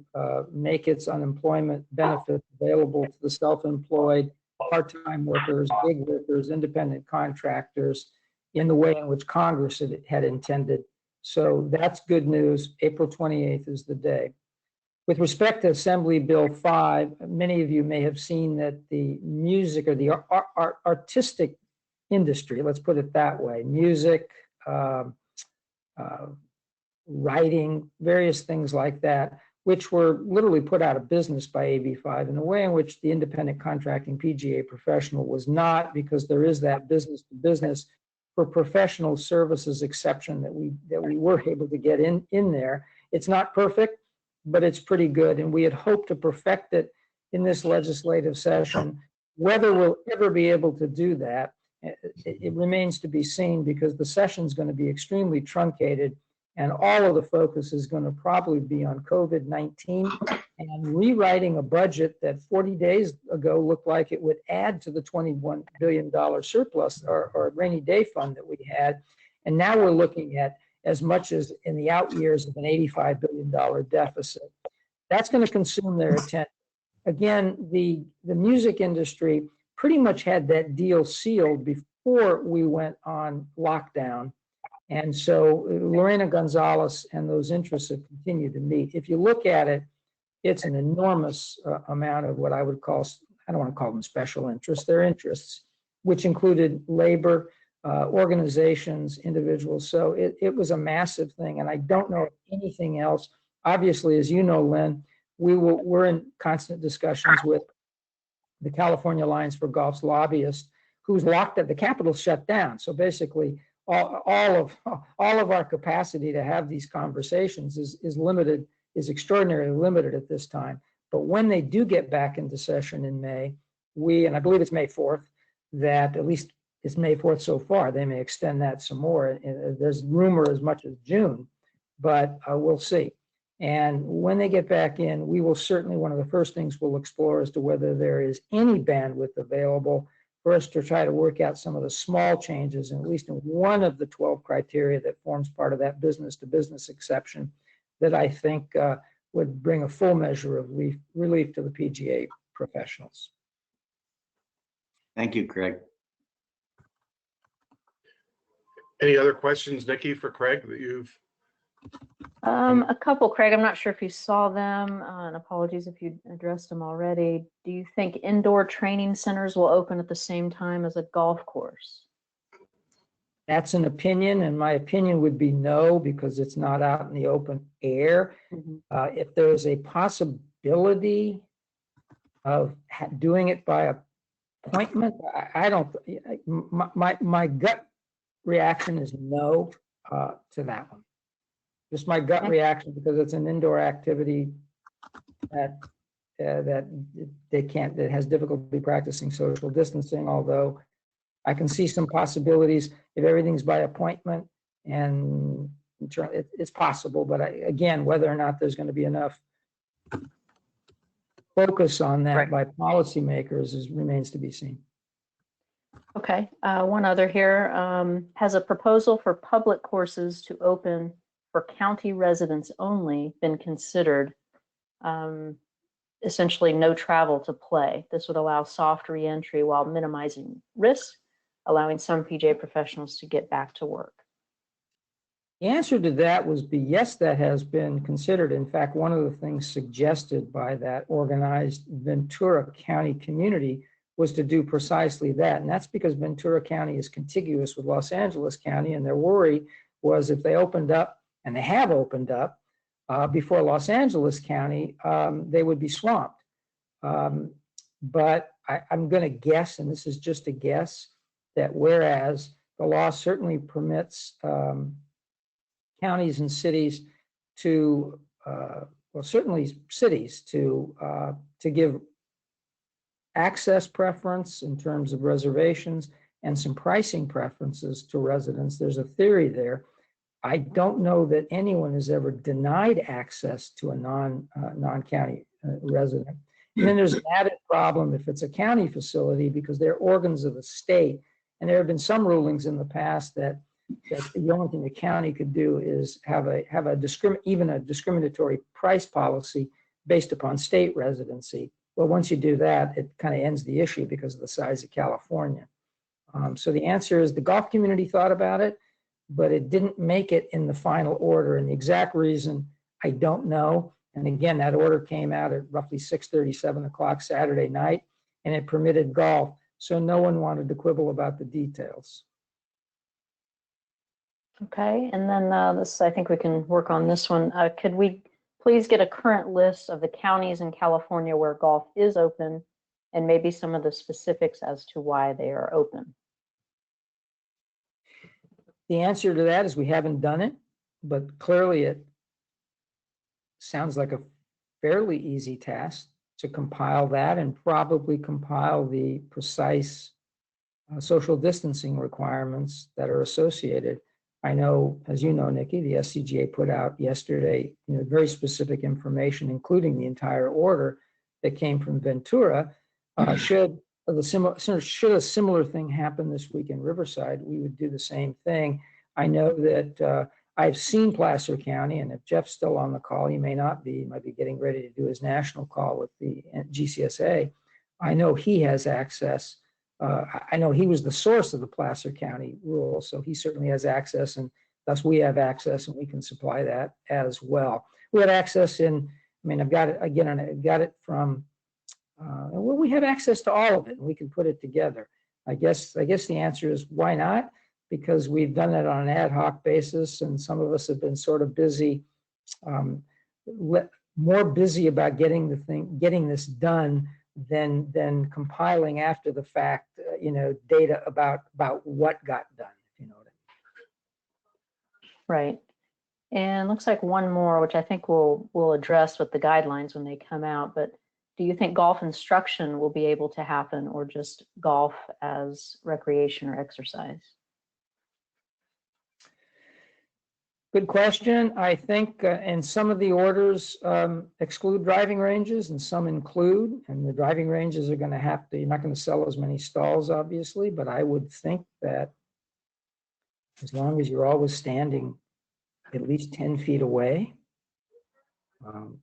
Speaker 8: make its unemployment benefits available to the self-employed, part-time workers, gig workers, independent contractors, in the way in which Congress had intended. So that's good news. April 28th is the day. With respect to Assembly Bill 5, many of you may have seen that the music or the artistic industry, let's put it that way, music, writing, various things like that, which were literally put out of business by AB5 in a way in which the independent contracting PGA professional was not, because there is that business to business for professional services exception that we were able to get in there. It's not perfect, but it's pretty good. And we had hoped to perfect it in this legislative session. Whether we'll ever be able to do that, it remains to be seen, because the session is going to be extremely truncated, and all of the focus is going to probably be on COVID-19 and rewriting a budget that 40 days ago looked like it would add to the $21 billion surplus or rainy day fund that we had. And now we're looking at as much as in the out years of an $85 billion deficit. That's going to consume their attention. Again, the music industry pretty much had that deal sealed before we went on lockdown. And so Lorena Gonzalez and those interests have continued to meet. If you look at it, it's an enormous amount of what I would call, I don't want to call them special interests, they're interests, which included labor, organizations, individuals. So it was a massive thing. And I don't know anything else. Obviously, as you know, Lynn, we're in constant discussions with the California Alliance for Golf's lobbyist, who's locked at the Capitol shut down. So basically, all of our capacity to have these conversations is limited, is extraordinarily limited at this time. But when they do get back into session in May, and I believe it's May 4th, that at least it's May 4th so far, they may extend that some more. There's rumor as much as June, but we'll see. And when they get back in, we will certainly, one of the first things we'll explore as to whether there is any bandwidth available for us to try to work out some of the small changes, and at least in one of the 12 criteria that forms part of that business-to-business exception that I think would bring a full measure of relief to the PGA professionals.
Speaker 4: Thank you, Craig.
Speaker 2: Any other questions, Nikki, for Craig that you've?
Speaker 6: A couple, Craig. I'm not sure if you saw them, and apologies if you addressed them already. Do you think indoor training centers will open at the same time as a golf course?
Speaker 8: That's an opinion, and my opinion would be no, because it's not out in the open air. If there is a possibility of doing it by appointment, I don't. My gut reaction is no to that one. Just my gut reaction, because it's an indoor activity that they can't, that has difficulty practicing social distancing, although I can see some possibilities if everything's by appointment, and it's possible. But again, whether or not there's going to be enough focus on that by policymakers remains to be seen.
Speaker 6: Okay, one other here. Has a proposal for public courses to open for county residents only been considered? Essentially no travel to play. This would allow soft re-entry while minimizing risk, allowing some PGA professionals to get back to work.
Speaker 8: The answer to that would be yes, that has been considered. In fact, one of the things suggested by that organized Ventura County community was to do precisely that. And that's because Ventura County is contiguous with Los Angeles County, and their worry was if they opened up, and they have opened up before Los Angeles County, they would be swamped. But I'm going to guess, and this is just a guess, that whereas the law certainly permits counties and cities to, well, certainly cities to give access preference in terms of reservations and some pricing preferences to residents. There's a theory there. I don't know that anyone has ever denied access to a non-county resident. And then there's an added problem if it's a county facility, because they're organs of the state. And there have been some rulings in the past that the only thing the county could do is have even a discriminatory price policy based upon state residency. Well, once you do that, it kind of ends the issue because of the size of California. So the answer is the golf community thought about it, but it didn't make it in the final order. And the exact reason, I don't know. And again, that order came out at roughly 6:30, 7 o'clock Saturday night, and it permitted golf. So no one wanted to quibble about the details.
Speaker 6: Okay, and then this, I think we can work on this one. Could we please get a current list of the counties in California where golf is open, and maybe some of the specifics as to why they are open?
Speaker 8: The answer to that is we haven't done it, but clearly it sounds like a fairly easy task to compile that and probably compile the precise social distancing requirements that are associated. I know, as you know, Nikki, the SCGA put out yesterday, very specific information, including the entire order that came from Ventura. Should a similar thing happen this week in Riverside, we would do the same thing. I know that I've seen Placer County, and if Jeff's still on the call, he may not be. He might be getting ready to do his national call with the GCSA. I know he has access. I know he was the source of the Placer County rule, so he certainly has access, and thus we have access, and we can supply that as well. We had access I've got it again, and I've got it from, well, we have access to all of it, and we can put it together. I guess the answer is why not? Because we've done it on an ad hoc basis, and some of us have been sort of busy, more busy about getting this done than compiling after the fact, data about what got done, if you know what I mean.
Speaker 6: Right. And looks like one more, which I think we'll address with the guidelines when they come out, but do you think golf instruction will be able to happen, or just golf as recreation or exercise?
Speaker 8: Good question. I think and some of the orders exclude driving ranges and some include, and the driving ranges are going to you're not going to sell as many stalls, obviously, but I would think that as long as you're always standing at least 10 feet away,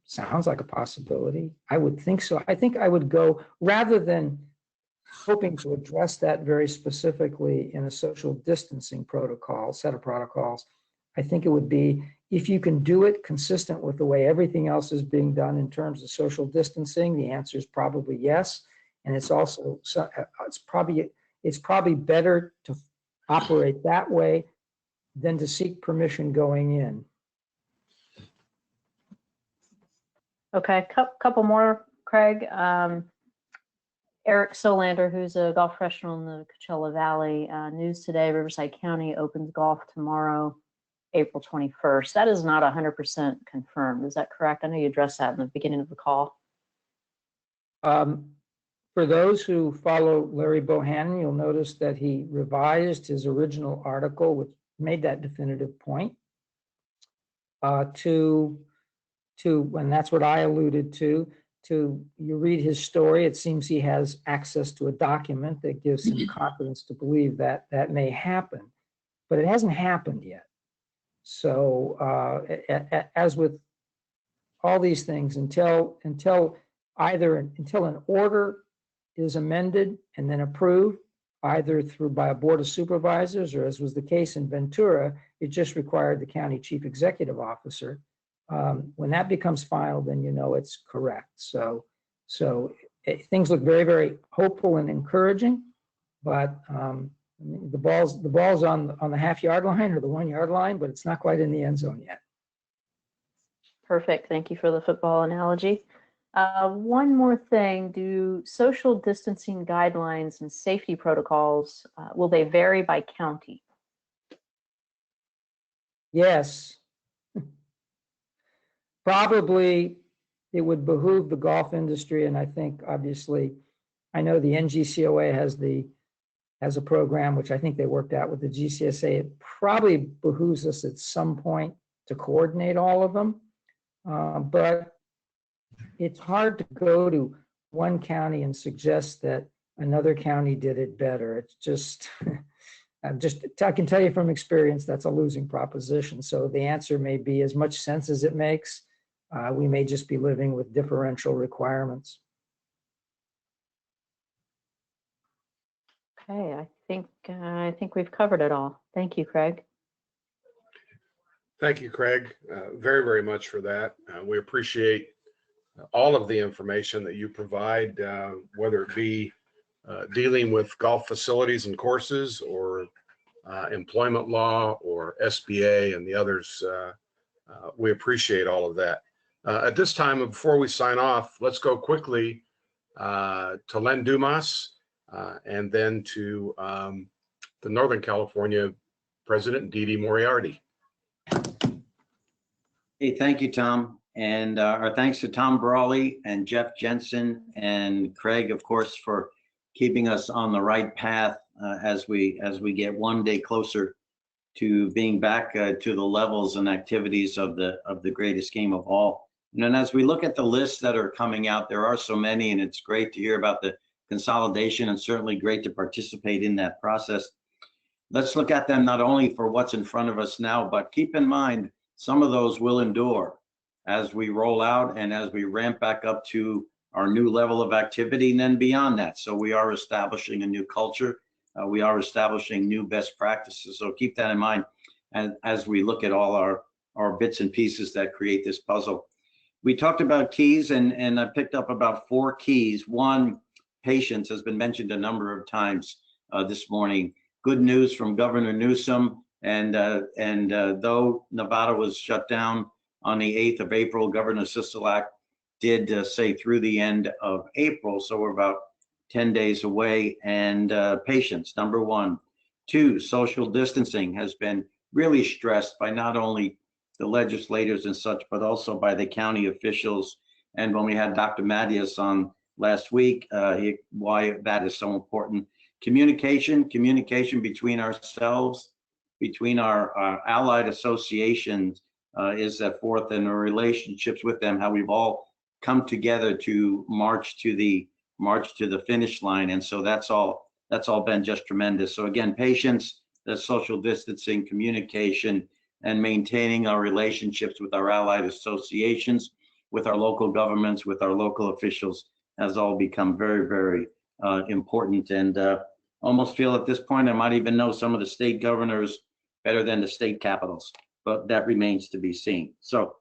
Speaker 8: sounds like a possibility. I would think so. I think I would go, rather than hoping to address that very specifically in a social distancing set of protocols, I think it would be, if you can do it consistent with the way everything else is being done in terms of social distancing, the answer is probably yes. And it's also, it's probably better to operate that way than to seek permission going in.
Speaker 6: Okay, couple more, Craig. Eric Solander, who's a golf professional in the Coachella Valley, news today, Riverside County opens golf tomorrow, April 21st. That is not 100% confirmed. Is that correct? I know you addressed that in the beginning of the call.
Speaker 8: For those who follow Larry Bohannon, you'll notice that he revised his original article, which made that definitive point, and that's what I alluded to, you read his story, it seems he has access to a document that gives him confidence to believe that that may happen, but it hasn't happened yet. So as with all these things, until an order is amended and then approved, either by a board of supervisors, or as was the case in Ventura, it just required the county chief executive officer. When that becomes final, then you know it's correct. So things look very, very hopeful and encouraging, but the ball's on the half-yard line or the 1-yard line, but it's not quite in the end zone yet.
Speaker 6: Perfect. Thank you for the football analogy. One more thing, do social distancing guidelines and safety protocols, will they vary by county?
Speaker 8: Yes. Probably it would behoove the golf industry, and I think obviously, I know the NGCOA has a program, which I think they worked out with the GCSA. It probably behooves us at some point to coordinate all of them, but it's hard to go to one county and suggest that another county did it better. It's just, I can tell you from experience, that's a losing proposition. So the answer may be, as much sense as it makes, we may just be living with differential requirements.
Speaker 6: Okay, I think we've covered it all. Thank you, Craig.
Speaker 2: Thank you, Craig, very, very much for that. We appreciate all of the information that you provide, whether it be dealing with golf facilities and courses, or employment law, or SBA and the others. We appreciate all of that. At this time, before we sign off, let's go quickly to Len Dumas and then to the Northern California President Dee Dee Moriarty.
Speaker 4: Hey, thank you, Tom. And our thanks to Tom Brawley and Jeff Jensen and Craig, of course, for keeping us on the right path as we get one day closer to being back to the levels and activities of the greatest game of all. And then as we look at the lists that are coming out, there are so many, and it's great to hear about the consolidation and certainly great to participate in that process. Let's look at them not only for what's in front of us now, but keep in mind some of those will endure as we roll out and as we ramp back up to our new level of activity and then beyond that. So we are establishing a new culture. We are establishing new best practices. So keep that in mind as we look at all our bits and pieces that create this puzzle. We talked about keys and I picked up about 4 keys. One, patience has been mentioned a number of times this morning. Good news from Governor Newsom. And though Nevada was shut down on the 8th of April, Governor Sisolak did say through the end of April. So we're about 10 days away. And patience, number 1. 2, social distancing has been really stressed by not only the legislators and such, but also by the county officials. And when we had Dr. Matias on last week, why that is so important. Communication between ourselves, between our allied associations is that fourth, and our relationships with them, how we've all come together to march to the finish line. And so that's all been just tremendous. So again, patience, the social distancing, communication, and maintaining our relationships with our allied associations, with our local governments, with our local officials has all become very, very important. And almost feel at this point, I might even know some of the state governors better than the state capitals, but that remains to be seen. So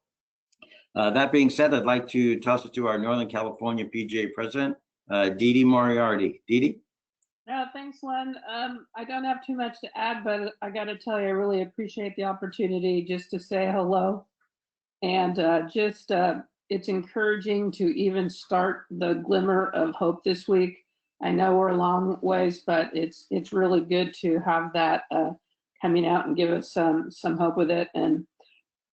Speaker 4: that being said, I'd like to toss it to our Northern California PGA president, Dee Dee Moriarty. Dee Dee?
Speaker 9: Thanks, Len. I don't have too much to add, but I got to tell you, I really appreciate the opportunity just to say hello. And it's encouraging to even start the glimmer of hope this week. I know we're a long ways, but it's really good to have that coming out and give us some hope with it. And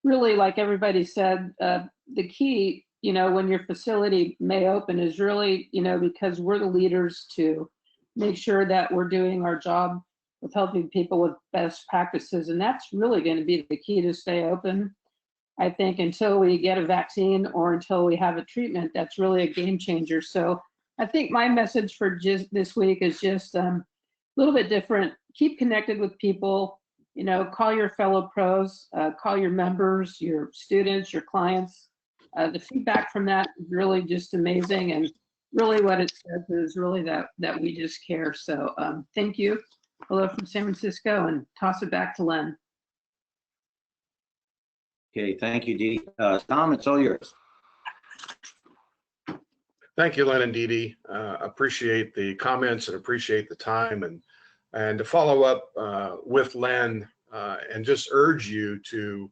Speaker 9: really, like everybody said, the key, when your facility may open is really, because we're the leaders to make sure that we're doing our job with helping people with best practices. And that's really going to be the key to stay open. I think until we get a vaccine or until we have a treatment, that's really a game changer. So I think my message for just this week is just a little bit different. Keep connected with people, call your fellow pros, call your members, your students, your clients. The feedback from that is really just amazing. And really what it says is really that we just care. So thank you. Hello from San Francisco, and toss it back to Len.
Speaker 4: Okay, thank you, Dee. Tom, it's all yours.
Speaker 2: Thank you, Len and Dee Dee. Appreciate the comments and appreciate the time. And to follow up with Len and just urge you to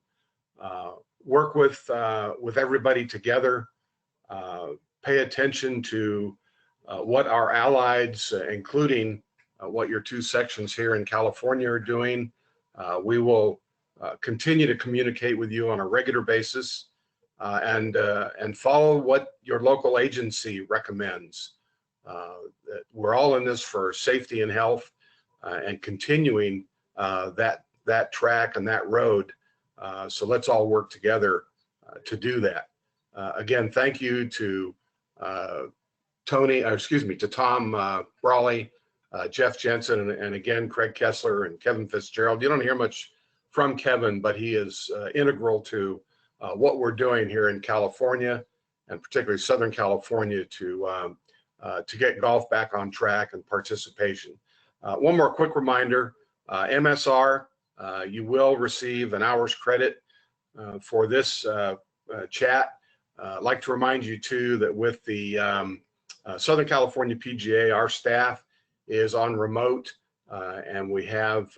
Speaker 2: work with everybody together, pay attention to what our allies, including what your 2 sections here in California are doing. We will continue to communicate with you on a regular basis and follow what your local agency recommends. We're all in this for safety and health and continuing that track and that road. So let's all work together to do that. Again, thank you to Tom Brawley, Jeff Jensen, and again, Craig Kessler and Kevin Fitzgerald. You don't hear much from Kevin, but he is integral to what we're doing here in California, and particularly Southern California, to get golf back on track and participation. One more quick reminder, MSR, you will receive an hour's credit for this chat. I'd like to remind you too that with the Southern California PGA, our staff is on remote and we have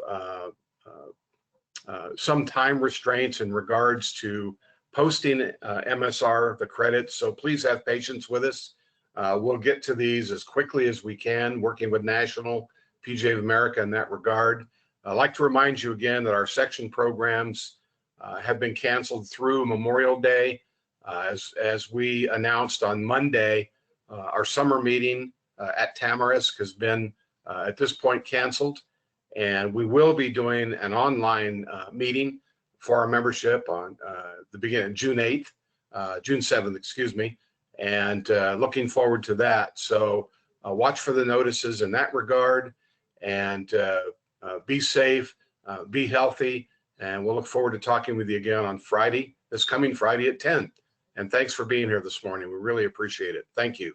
Speaker 2: some time restraints in regards to posting MSR, the credits. So please have patience with us. We'll get to these as quickly as we can, working with National PGA of America in that regard. I'd like to remind you again that our section programs have been canceled through Memorial Day. As we announced on Monday, our summer meeting at Tamarisk has been at this point canceled, and we will be doing an online meeting for our membership on the beginning June 7th, excuse me, and looking forward to that. So watch for the notices in that regard, and be safe, be healthy, and we'll look forward to talking with you again on Friday, this coming Friday at 10. And thanks for being here this morning. We really appreciate it. Thank you.